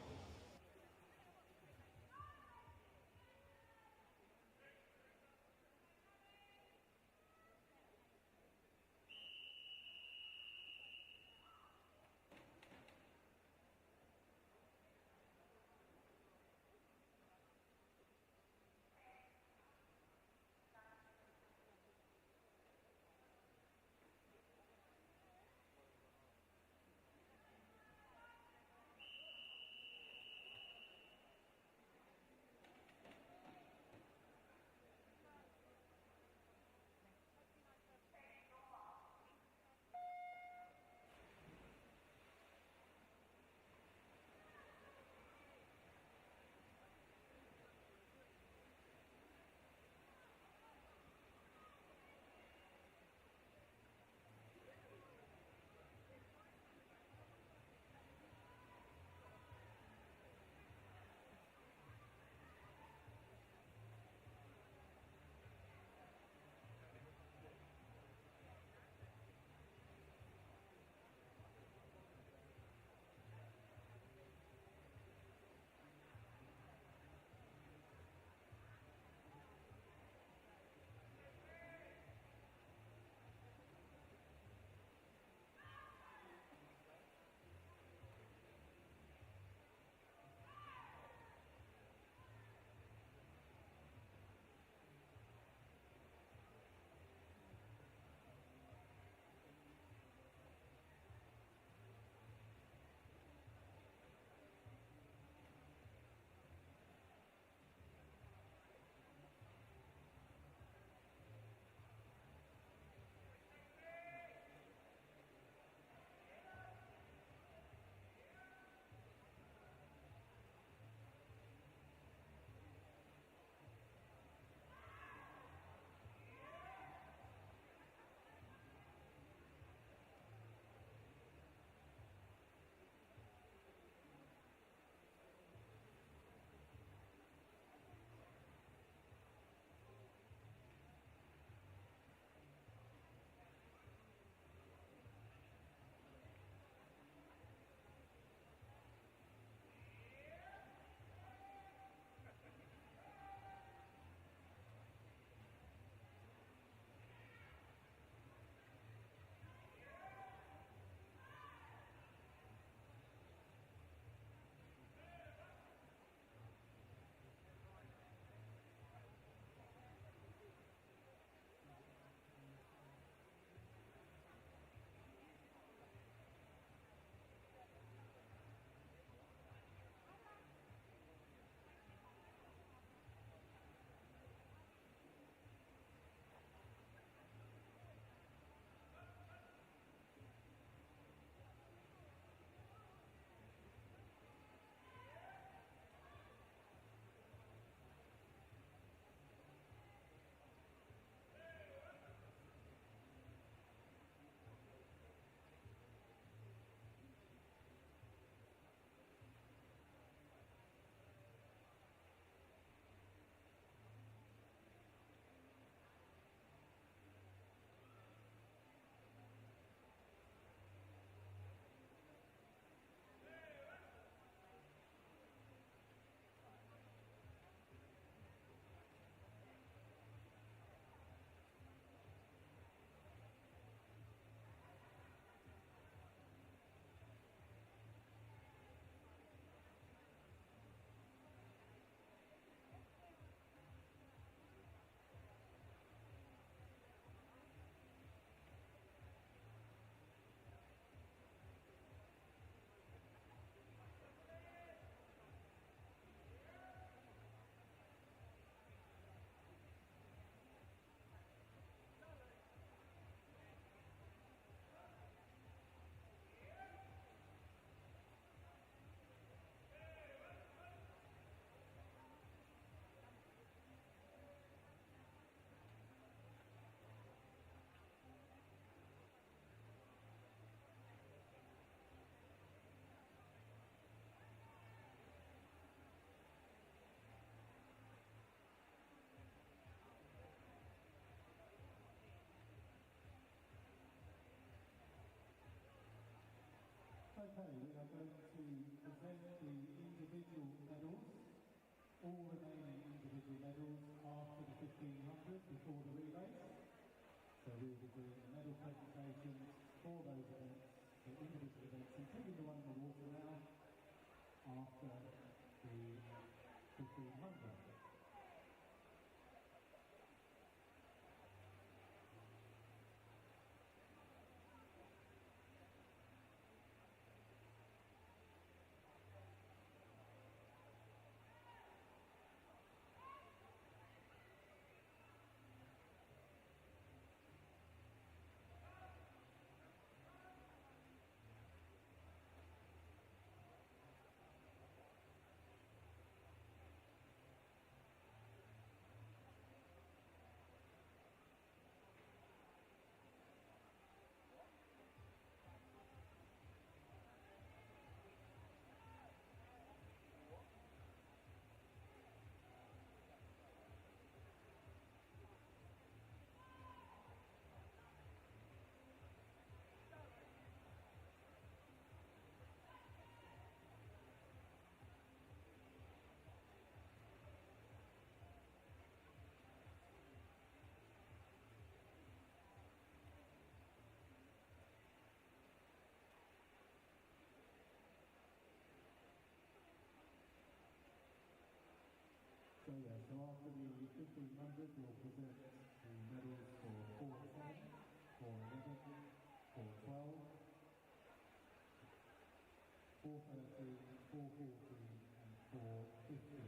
we are going to present the individual medals, all remaining individual medals after the 1500 before the relays. So we will be doing the medal presentations for those events, the individual events, including the one in the water now, after the 1500. So after the 1500, we'll present the medals for 410, 411, 412, 413, 414, and 415.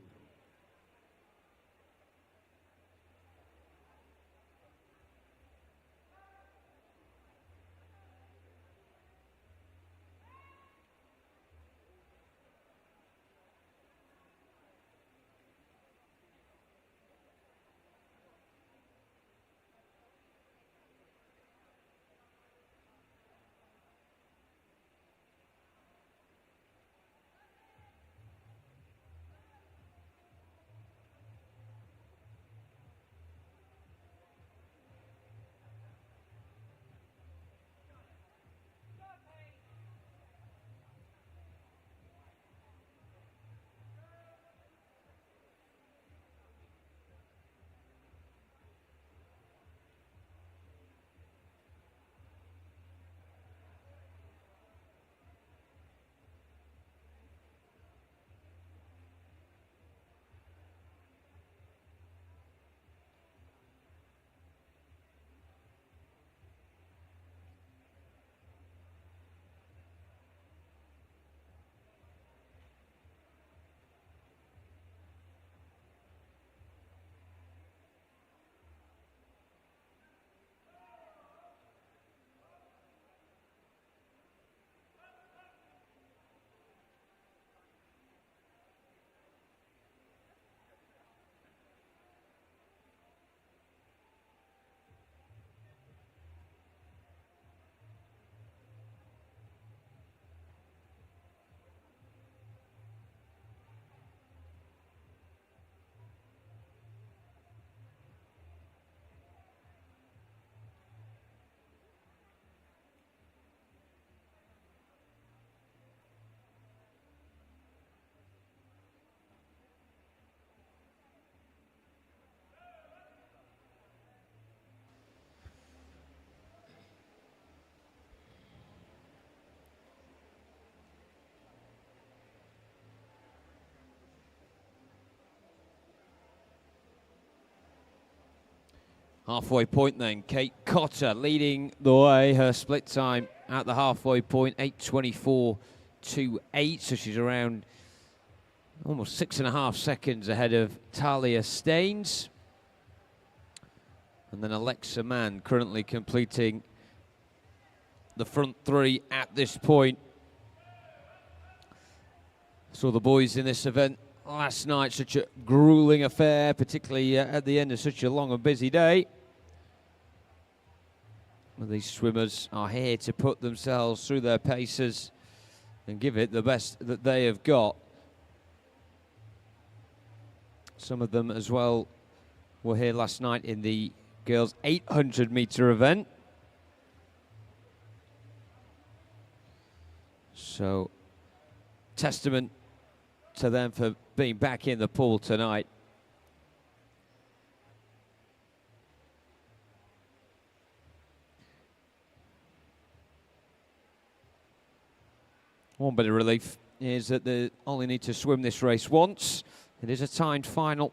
Halfway point then, Kate Cotter leading the way. Her split time at the halfway point, 8:24.28. So she's around almost 6.5 seconds ahead of Talia Staines. And then Alexa Mann currently completing the front three at this point. Saw the boys in this event last night, such a grueling affair, particularly at the end of such a long and busy day. Well, these swimmers are here to put themselves through their paces and give it the best that they have got. Some of them as well were here last night in the girls' 800-metre event. So, testament to them for being back in the pool tonight. One bit of relief is that they only need to swim this race once. It is a timed final,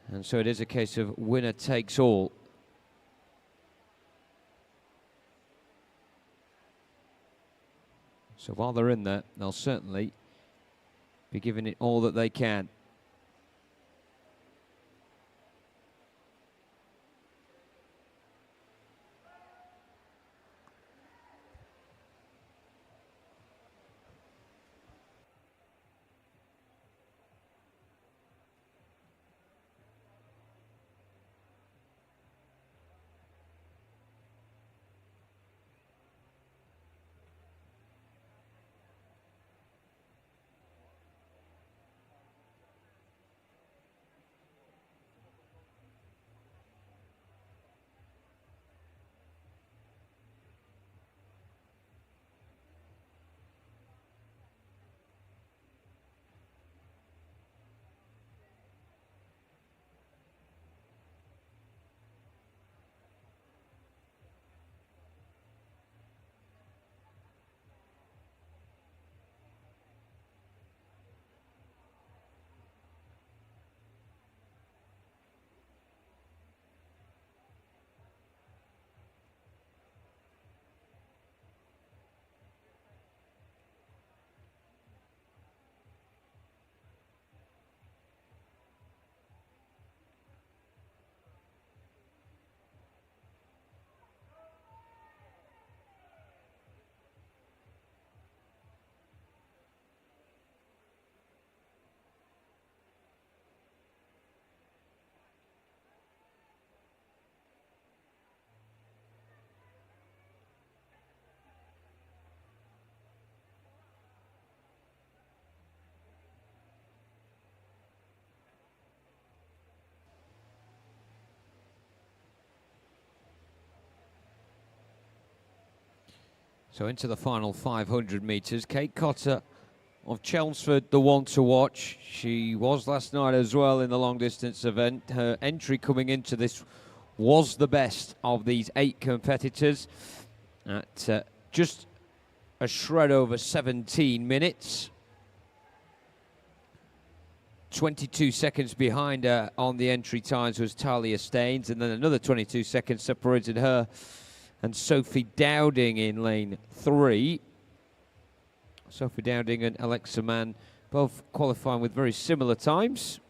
and so it is a case of winner takes all. So while they're in there, they'll certainly be giving it all that they can. So into the final 500 metres, Kate Cotter of Chelmsford, the one to watch. She was last night as well in the long distance event. Her entry coming into this was the best of these 8 competitors at just a shred over 17 minutes. 22 seconds behind her on the entry times was Talia Staines, and then another 22 seconds separated her and Sophie Dowding in lane 3. Sophie Dowding and Alexa Mann both qualifying with very similar times.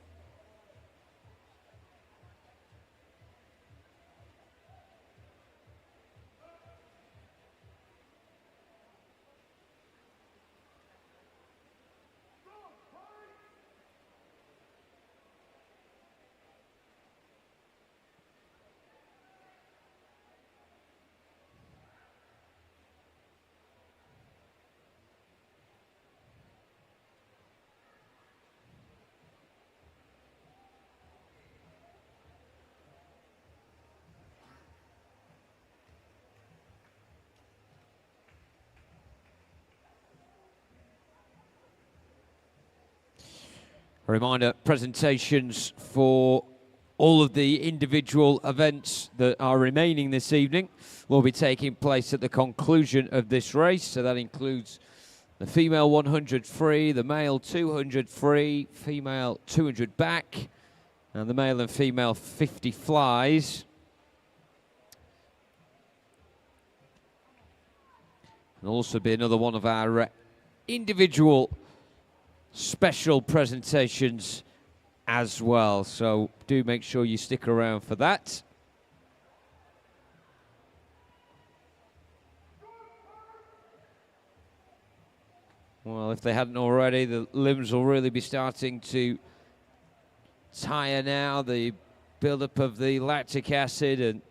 A reminder, presentations for all of the individual events that are remaining this evening will be taking place at the conclusion of this race. So that includes the female 100 free, the male 200 free, female 200 back, and the male and female 50 flies. And also be another one of our individual special presentations as well, so do make sure you stick around for that. Well, if they hadn't already, the limbs will really be starting to tire now, the build-up of the lactic acid and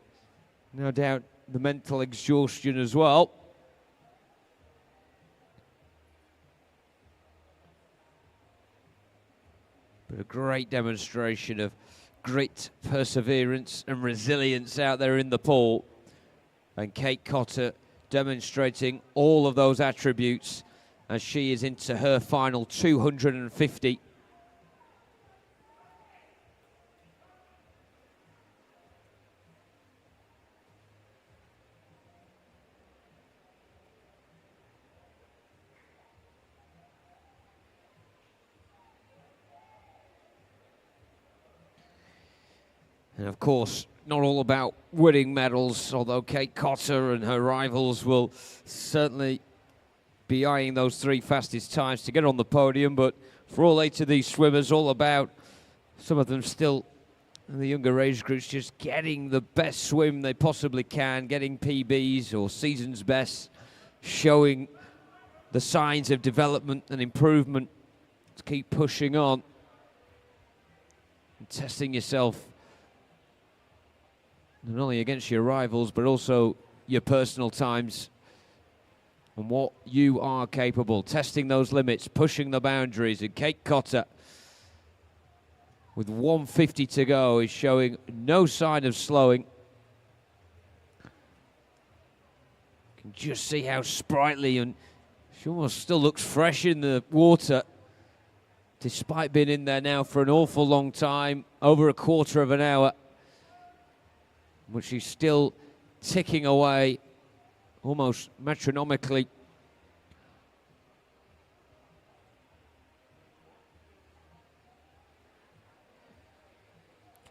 no doubt the mental exhaustion as well. But a great demonstration of grit, perseverance and resilience out there in the pool. And Kate Cotter demonstrating all of those attributes as she is into her final 250. And of course, not all about winning medals, although Kate Cotter and her rivals will certainly be eyeing those 3 fastest times to get on the podium. But for all 8 of these swimmers, all about, some of them still in the younger age groups, just getting the best swim they possibly can, getting PBs or season's best, showing the signs of development and improvement to keep pushing on and testing yourself not only against your rivals, but also your personal times and what you are capable. Testing those limits, pushing the boundaries. And Kate Cotter, with 150 to go, is showing no sign of slowing. You can just see how sprightly, and she almost still looks fresh in the water, despite being in there now for an awful long time, over a quarter of an hour. But she's still ticking away, almost metronomically.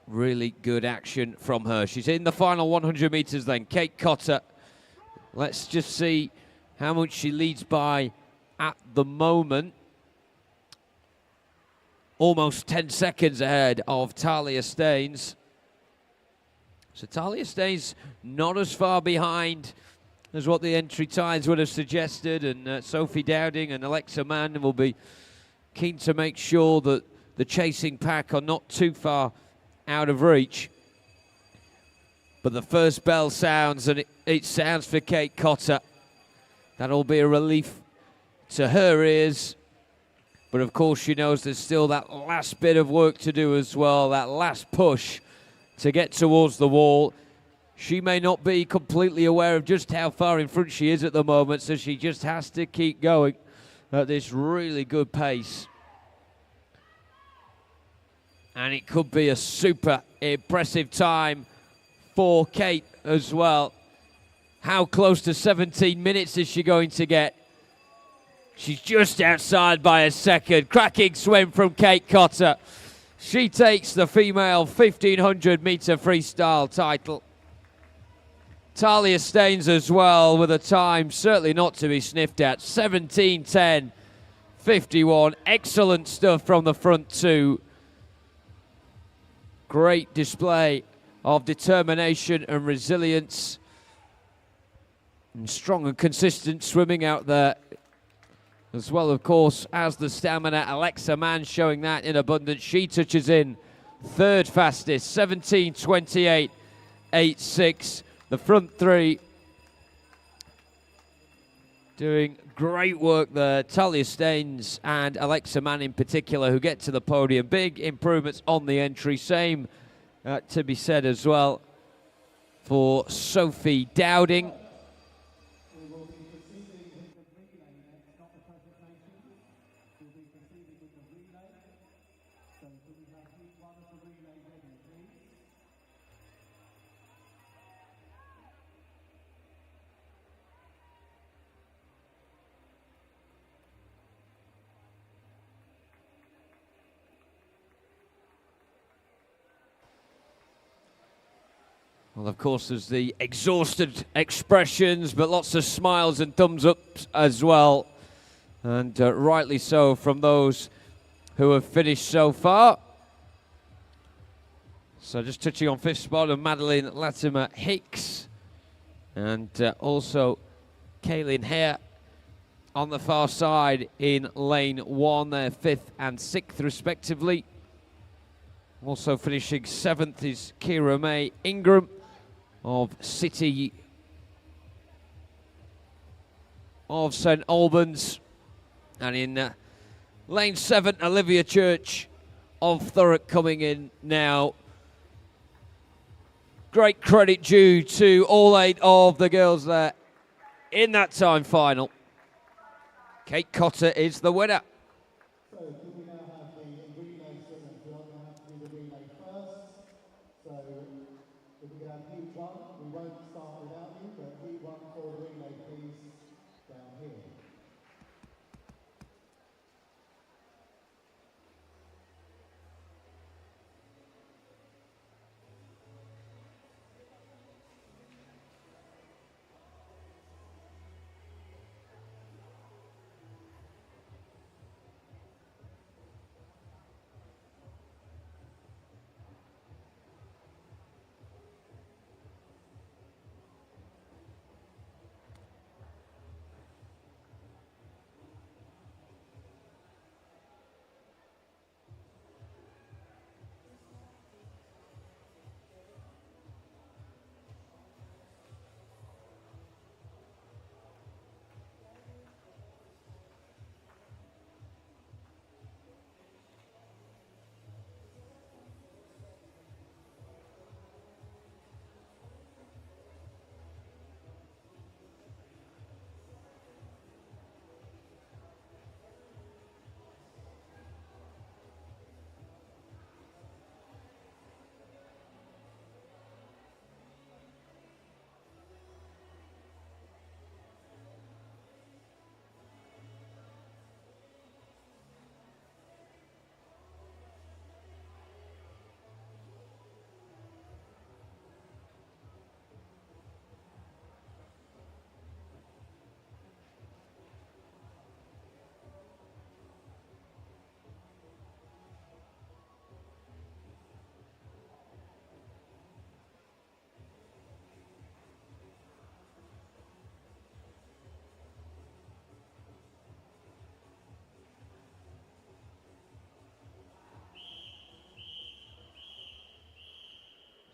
Really good action from her. She's in the final 100 meters then. Kate Cotter. Let's just see how much she leads by at the moment. Almost 10 seconds ahead of Talia Staines. So Talia Staines not as far behind as what the entry times would have suggested, and Sophie Dowding and Alexa Mann will be keen to make sure that the chasing pack are not too far out of reach. But the first bell sounds, and it sounds for Kate Cotter. That'll be a relief to her ears. But of course she knows there's still that last bit of work to do as well, that last push to get towards the wall. She may not be completely aware of just how far in front she is at the moment, so she just has to keep going at this really good pace. And it could be a super impressive time for Kate as well. How close to 17 minutes is she going to get? She's just outside by a second. Cracking swim from Kate Cotter. She takes the female 1500 meter freestyle title. Talia Staines as well with a time certainly not to be sniffed at. 17:10:51. Excellent stuff from the front two. Great display of determination and resilience. And strong and consistent swimming out there. As well, of course, as the stamina. Alexa Mann showing that in abundance. She touches in third fastest, 17:28:86. The front three doing great work there. Talia Staines and Alexa Mann in particular, who get to the podium. Big improvements on the entry. Same to be said as well for Sophie Dowding. Well, of course, there's the exhausted expressions, but lots of smiles and thumbs ups as well. And rightly so from those who have finished so far. So just touching on fifth spot of Madeline Latimer Hicks. And also Kaylin Hare on the far side in lane one. They're fifth and sixth respectively. Also finishing seventh is Kira May Ingram of City of St Albans, and in lane 7 Olivia Church of Thurrock coming in now. Great credit due to all 8 of the girls there in that time final. Kate Cotter is the winner. So could we now have the relay swimmers? We're going to have to do the relay first. So if we could have heat 1, we won't start without you, but heat 1 for the relay, please, down here.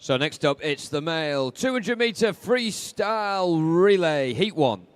So next up, it's the male 200-meter freestyle relay, heat 1.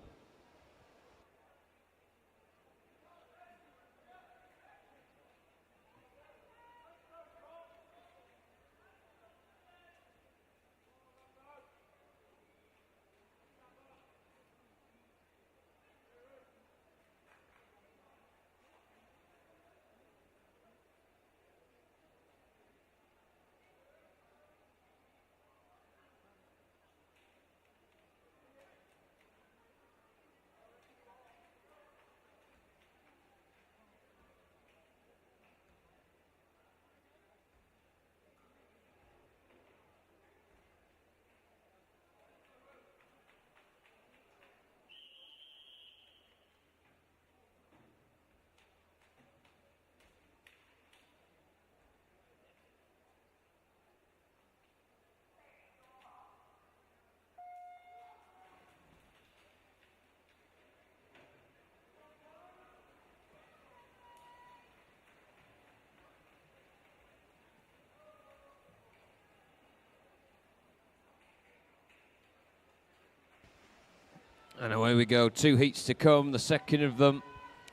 And away we go, 2 heats to come, the second of them,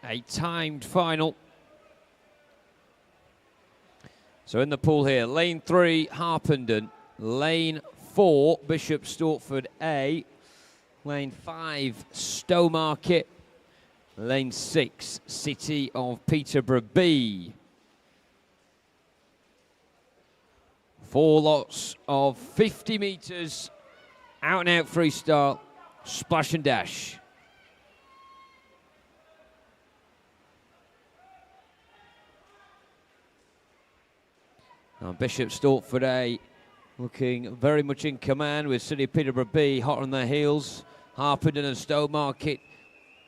a timed final. So in the pool here, lane 3, Harpenden, lane 4, Bishop Stortford A, lane 5, Stowmarket, lane 6, City of Peterborough B. 4 lots of 50 metres, out and out freestyle. Splash and dash. Now Bishop Stortford A looking very much in command with City of Peterborough B hot on their heels. Harpenden and Stowmarket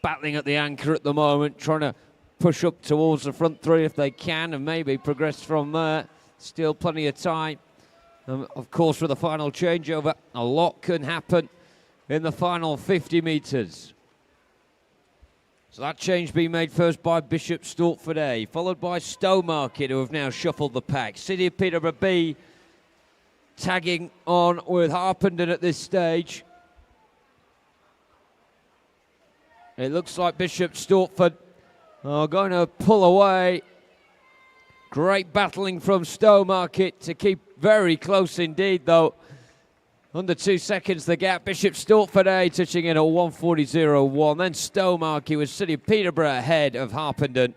battling at the anchor at the moment, trying to push up towards the front 3 if they can and maybe progress from there. Still plenty of time. Of course, for the final changeover, a lot can happen in the final 50 metres. So that change being made first by Bishop Stortford A, followed by Stowmarket, who have now shuffled the pack. City of Peterborough B tagging on with Harpenden at this stage. It looks like Bishop Stortford are going to pull away. Great battling from Stowmarket to keep very close indeed, though. Under 2 seconds the gap. Bishop Stortford A touching in at 1:40.01. Then Stowmarket with City of Peterborough ahead of Harpenden.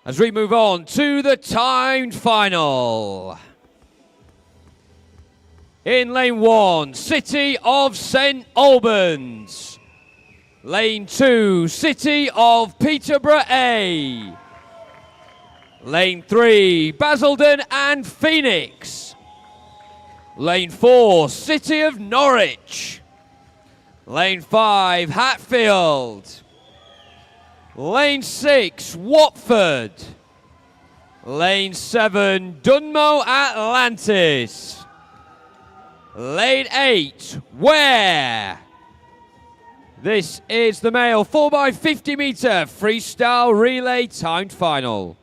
As we move on to the timed final. In lane 1, City of St Albans. Lane 2, City of Peterborough A. Lane 3, Basildon and Phoenix. Lane 4, City of Norwich. Lane 5, Hatfield. Lane 6, Watford. Lane 7, Dunmo Atlantis. Lane 8, Ware. This is the male 4x50 metre freestyle relay timed final.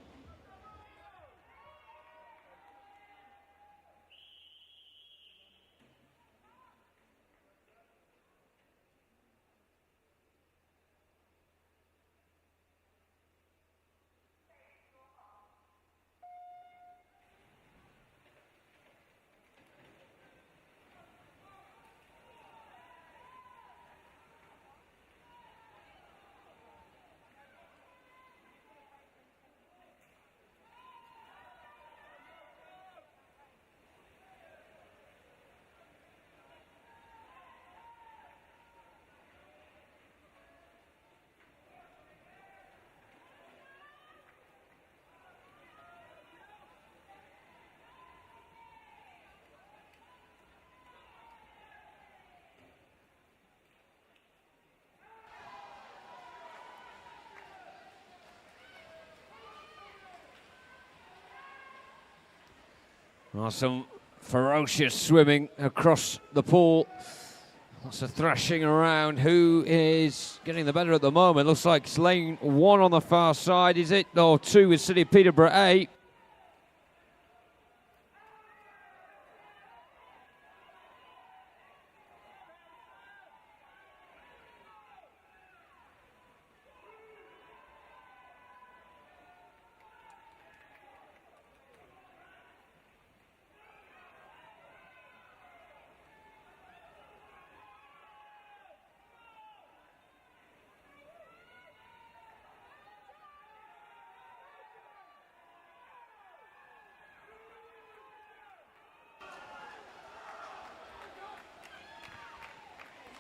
Well, some ferocious swimming across the pool. Lots of thrashing around. Who is getting the better at the moment? Looks like it's lane 1 on the far side, is it? Or 2 with City of Peterborough A.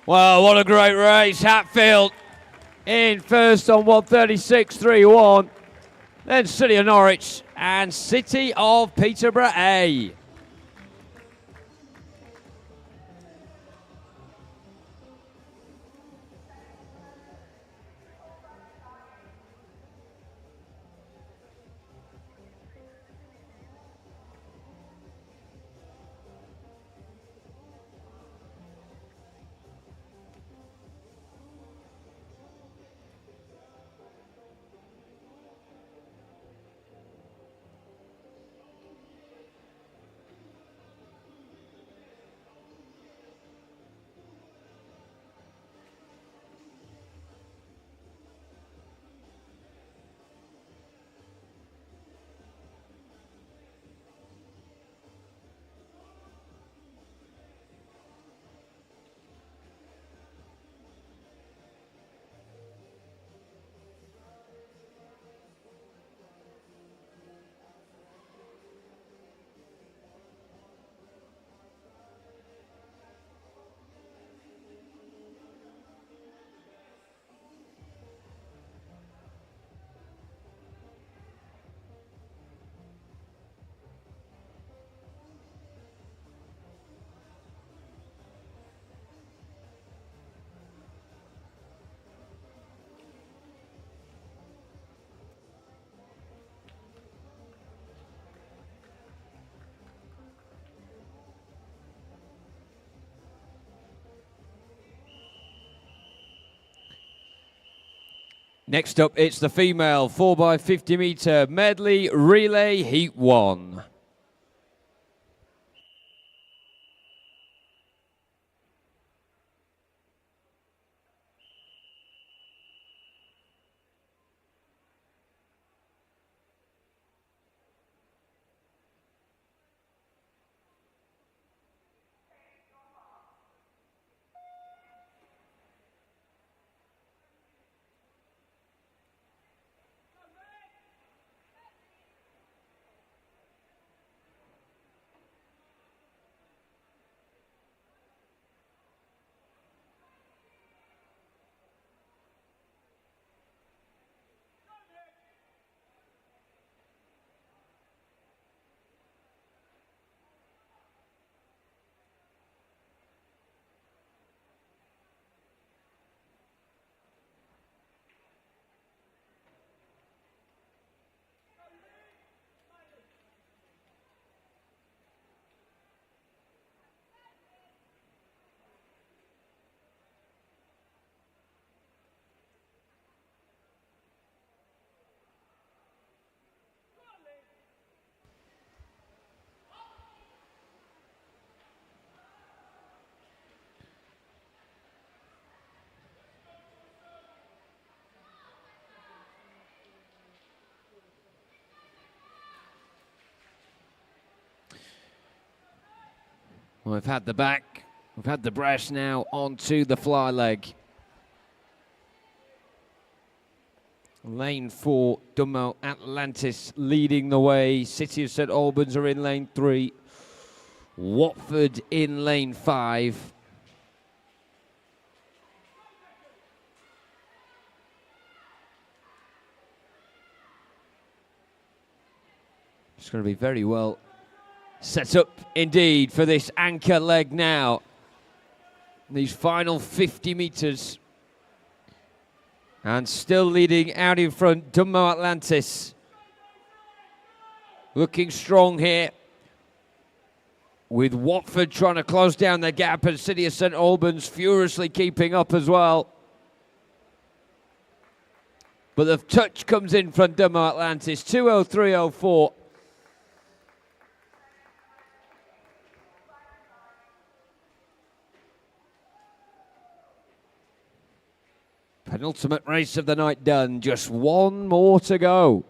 Well, what a great race. Hatfield in first on 1:36.31. Then City of Norwich and City of Peterborough A. Next up, it's the female 4x50 metre medley relay heat 1. Well, we've had the back, we've had the breast, now onto the fly leg. Lane 4, Dummo Atlantis leading the way. City of St Albans are in lane 3. Watford in lane 5. It's going to be very well set up indeed for this anchor leg now. These final 50 metres. And still leading out in front, Dummo Atlantis. Looking strong here. With Watford trying to close down the gap, and City of St Albans furiously keeping up as well. But the touch comes in from Dummo Atlantis, 2:03:04. Penultimate race of the night done, just one more to go.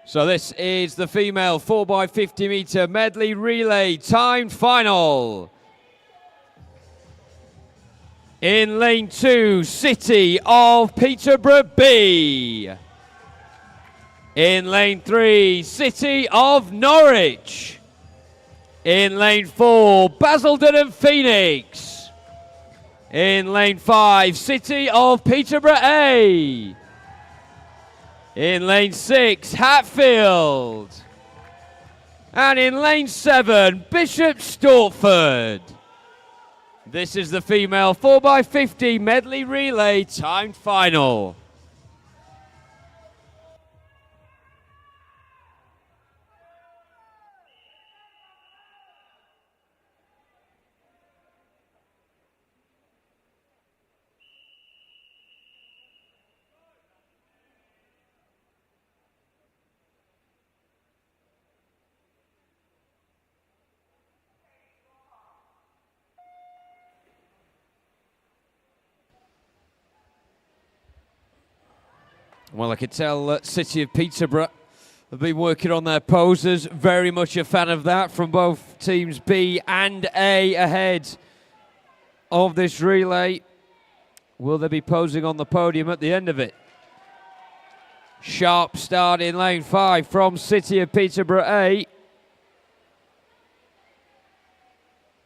So this is the female 4x50 metre medley relay timed final. In lane 2, City of Peterborough B. In lane 3, City of Norwich. In lane 4, Basildon and Phoenix. In lane 5, City of Peterborough A. In lane 6, Hatfield. And in lane 7, Bishop Stortford. This is the female 4x50 medley relay timed final. Well, I could tell that City of Peterborough have been working on their poses. Very much a fan of that from both teams B and A ahead of this relay. Will they be posing on the podium at the end of it? Sharp start in lane 5 from City of Peterborough A.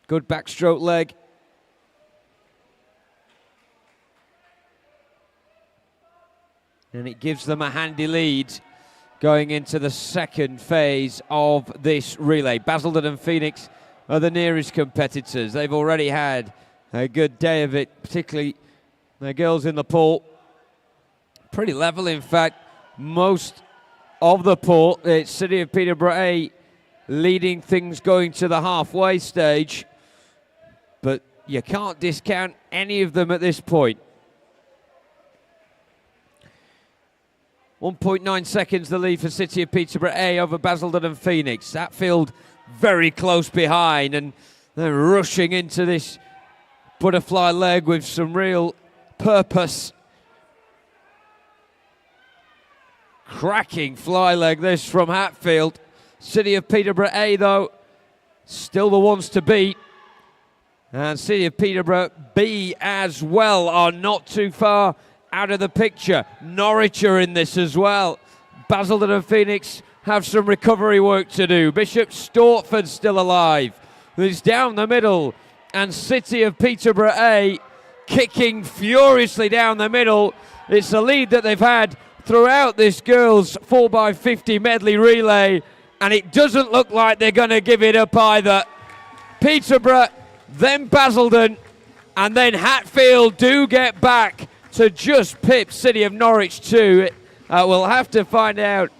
Good backstroke leg. And it gives them a handy lead going into the second phase of this relay. Basildon and Phoenix are the nearest competitors. They've already had a good day of it, particularly the girls in the pool. Pretty level, in fact. Most of the pool, it's City of Peterborough A leading things going to the halfway stage. But you can't discount any of them at this point. 1.9 seconds the lead for City of Peterborough A over Basildon and Phoenix. Hatfield very close behind, and they're rushing into this butterfly leg with some real purpose. Cracking fly leg this from Hatfield. City of Peterborough A, though, still the ones to beat. And City of Peterborough B as well are not too far out of the picture. Norwich are in this as well. Basildon and Phoenix have some recovery work to do. Bishop Stortford still alive. He's down the middle. And City of Peterborough A kicking furiously down the middle. It's a lead that they've had throughout this girls' 4x50 medley relay. And it doesn't look like they're going to give it up either. Peterborough, then Basildon, and then Hatfield do get back to just pip City of Norwich 2. We'll have to find out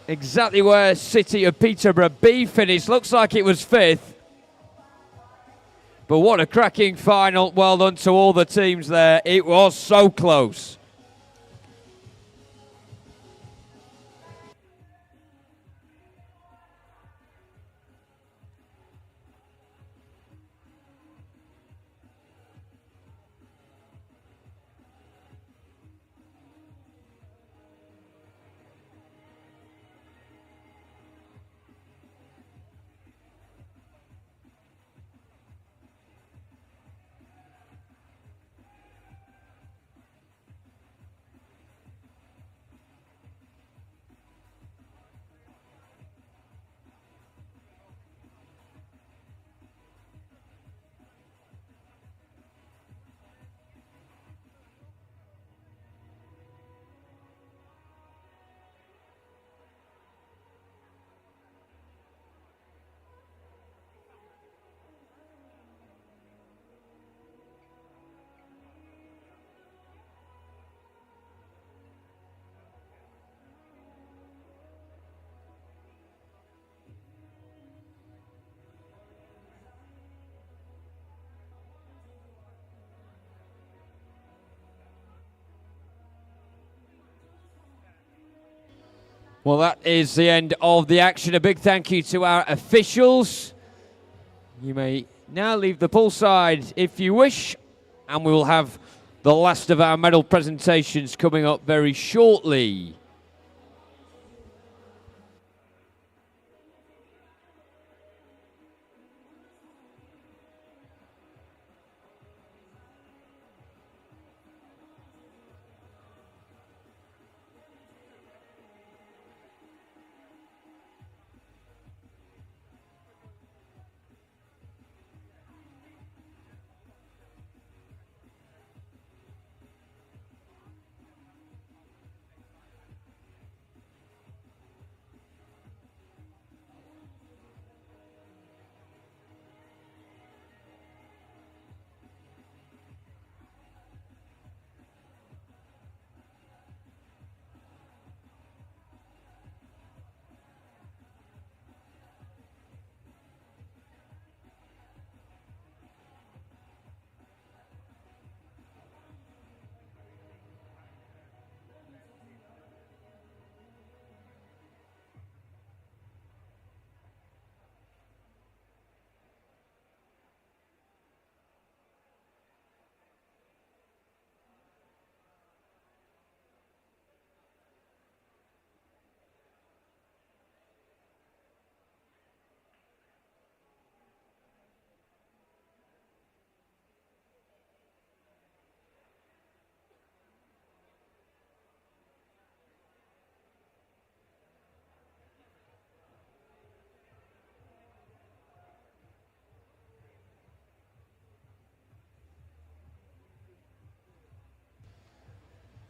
exactly where City of Peterborough B finished. Looks like it was 5th. But what a cracking final. Well done to all the teams there. It was so close. Well, that is the end of the action. A big thank you to our officials. You may now leave the poolside if you wish, and we will have the last of our medal presentations coming up very shortly.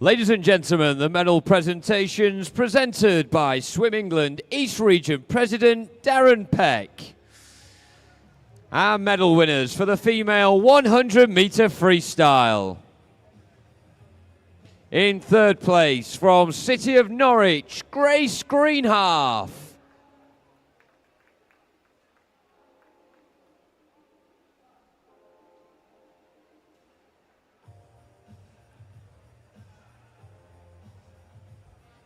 Ladies and gentlemen, the medal presentations presented by Swim England East Region President Darren Peck. Our medal winners for the female 100-metre freestyle. In third place from City of Norwich, Grace Greenhalf.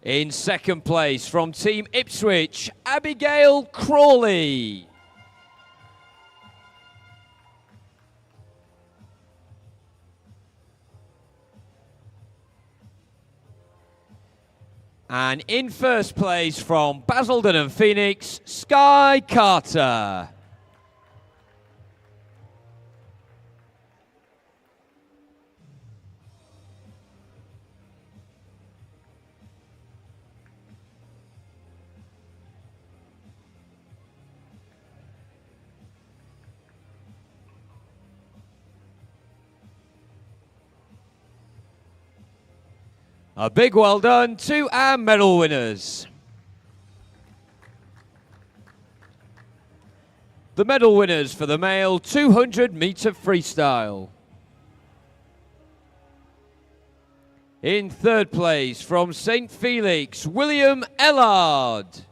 In second place from Team Ipswich, Abigail Crawley. And in first place from Basildon and Phoenix, Sky Carter. A big well done to our medal winners. The medal winners for the male 200-metre freestyle. In third place from St. Felix, William Ellard.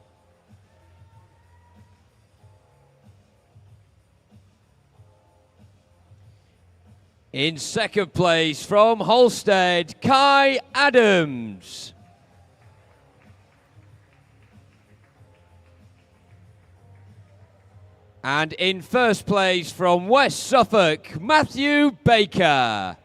In second place from Holstead, Kai Adams. And in first place from West Suffolk, Matthew Baker.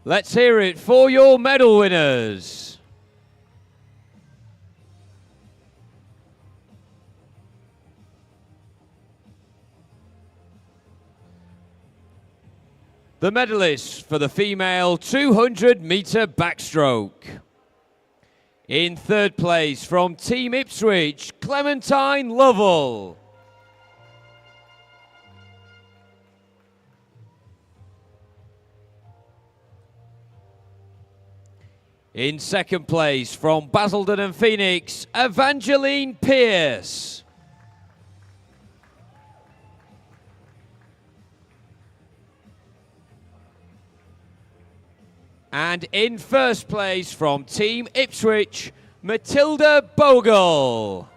Let's hear it for your medal winners. The medalists for the female 200-metre backstroke. In third place from Team Ipswich, Clementine Lovell. In second place from Basildon and Phoenix, Evangeline Pierce. And in first place from Team Ipswich, Matilda Bogle.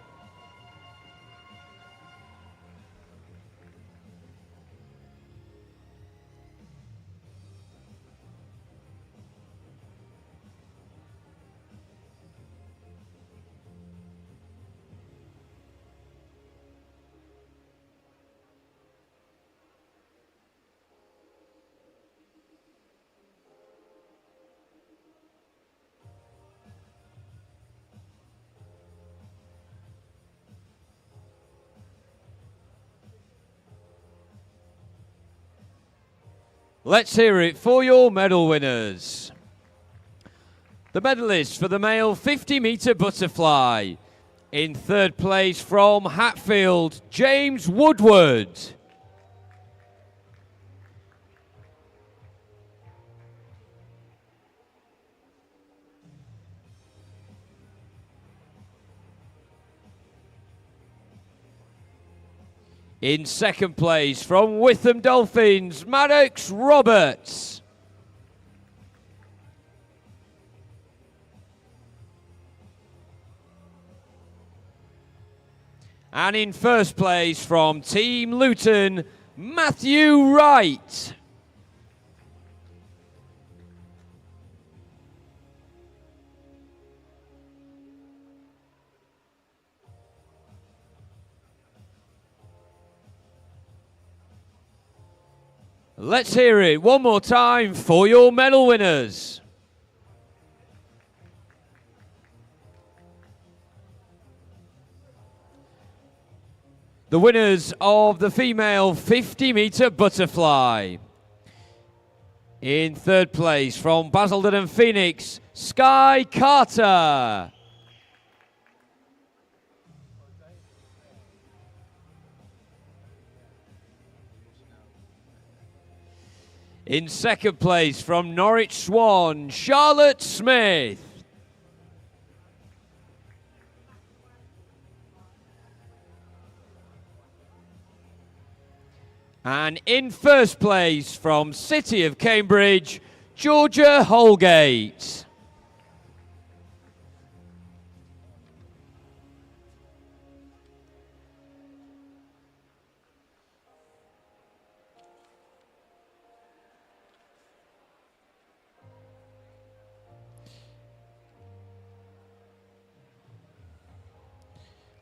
Let's hear it for your medal winners. The medalists for the male 50-metre butterfly. In third place from Hatfield, James Woodward. In second place from Witham Dolphins, Maddox Roberts. And in first place from Team Luton, Matthew Wright. Let's hear it one more time for your medal winners. the winners of the female 50-metre butterfly. In third place from Basildon and Phoenix, Sky Carter. In second place from Norwich Swan, Charlotte Smith. And in first place from City of Cambridge, Georgia Holgate.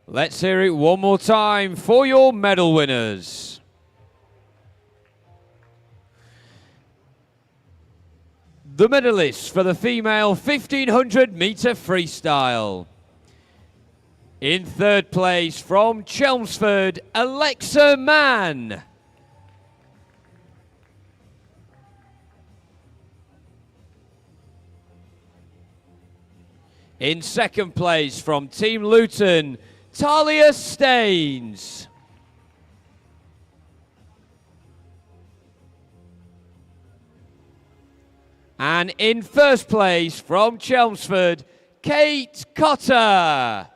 Let's hear it one more time for your medal winners. The medalists for the female 1500 metre freestyle. In third place from Chelmsford, Alexa Mann. In second place from Team Luton, Talia Staines. And in first place from Chelmsford, Kate Cotter.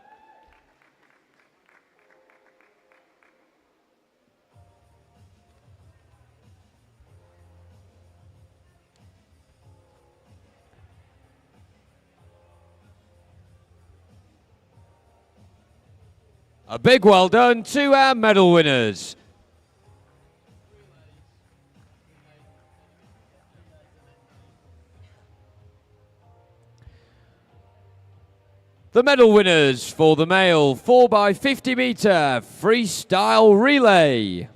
A big well done to our medal winners. The medal winners for the male 4x50 metre freestyle relay.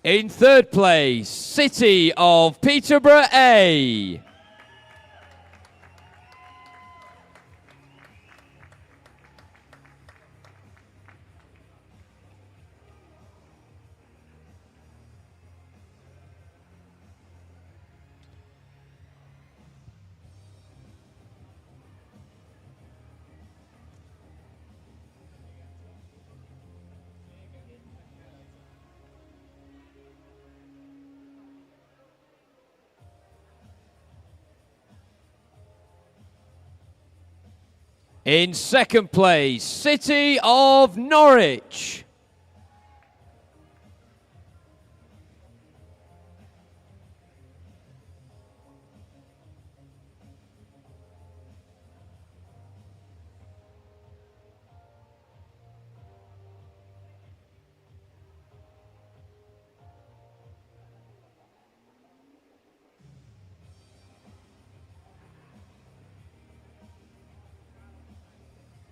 In third place, City of Peterborough A. In second place, City of Norwich.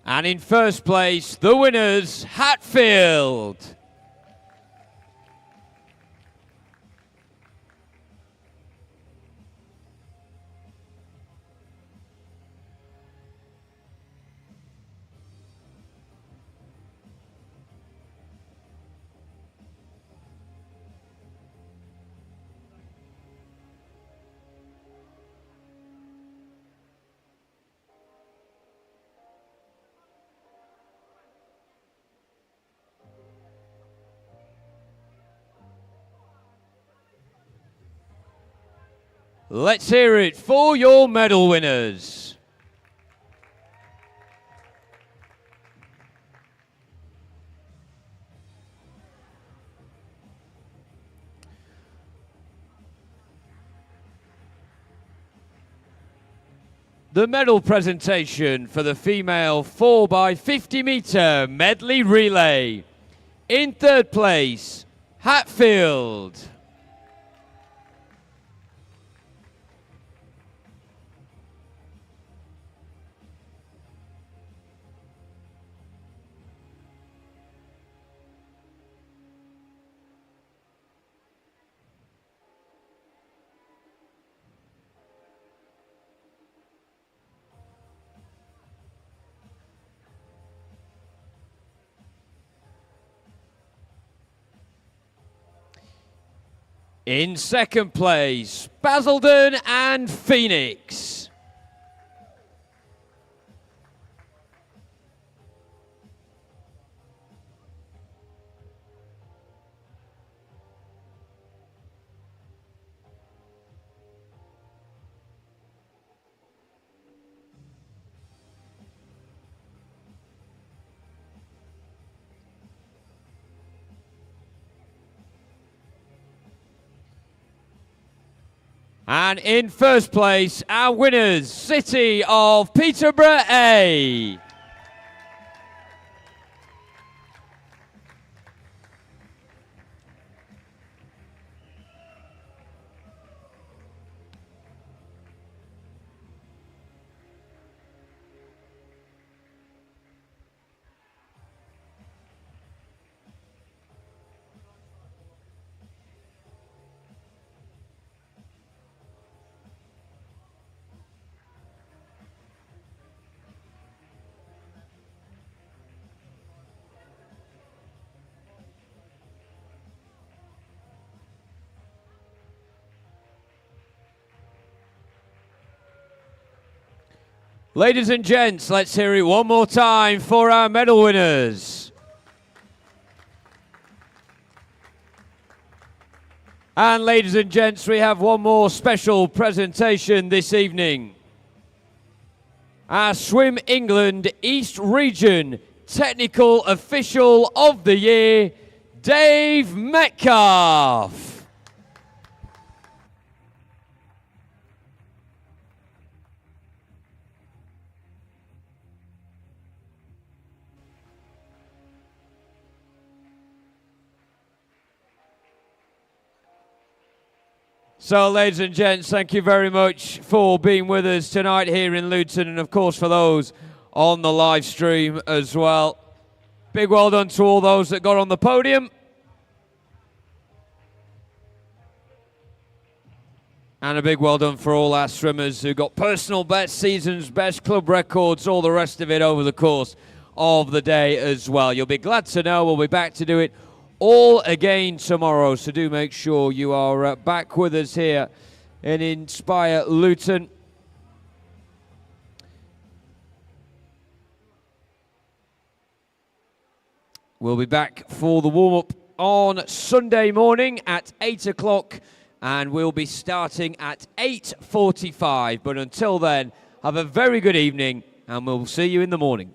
And in first place, the winners, Hatfield. Let's hear it for your medal winners. The medal presentation for the female 4x50 metre medley relay. In third place, Hatfield. In second place, Basildon and Phoenix. And in first place, our winners, City of Peterborough A. Ladies and gents, let's hear it one more time for our medal winners. And ladies and gents, we have one more special presentation this evening. Our Swim England East Region Technical Official of the Year, Dave Metcalf. So, ladies and gents, thank you very much for being with us tonight here in Luton, and of course for those on the live stream as well. Big well done to all those that got on the podium. And a big well done for all our swimmers who got personal best, seasons best, club records, all the rest of it over the course of the day as well. You'll be glad to know we'll be back to do it all again tomorrow, so do make sure you are back with us here in Inspire Luton. We'll be back for the warm-up on Sunday morning at 8 o'clock, and we'll be starting at 8:45. But until then, have a very good evening, and we'll see you in the morning.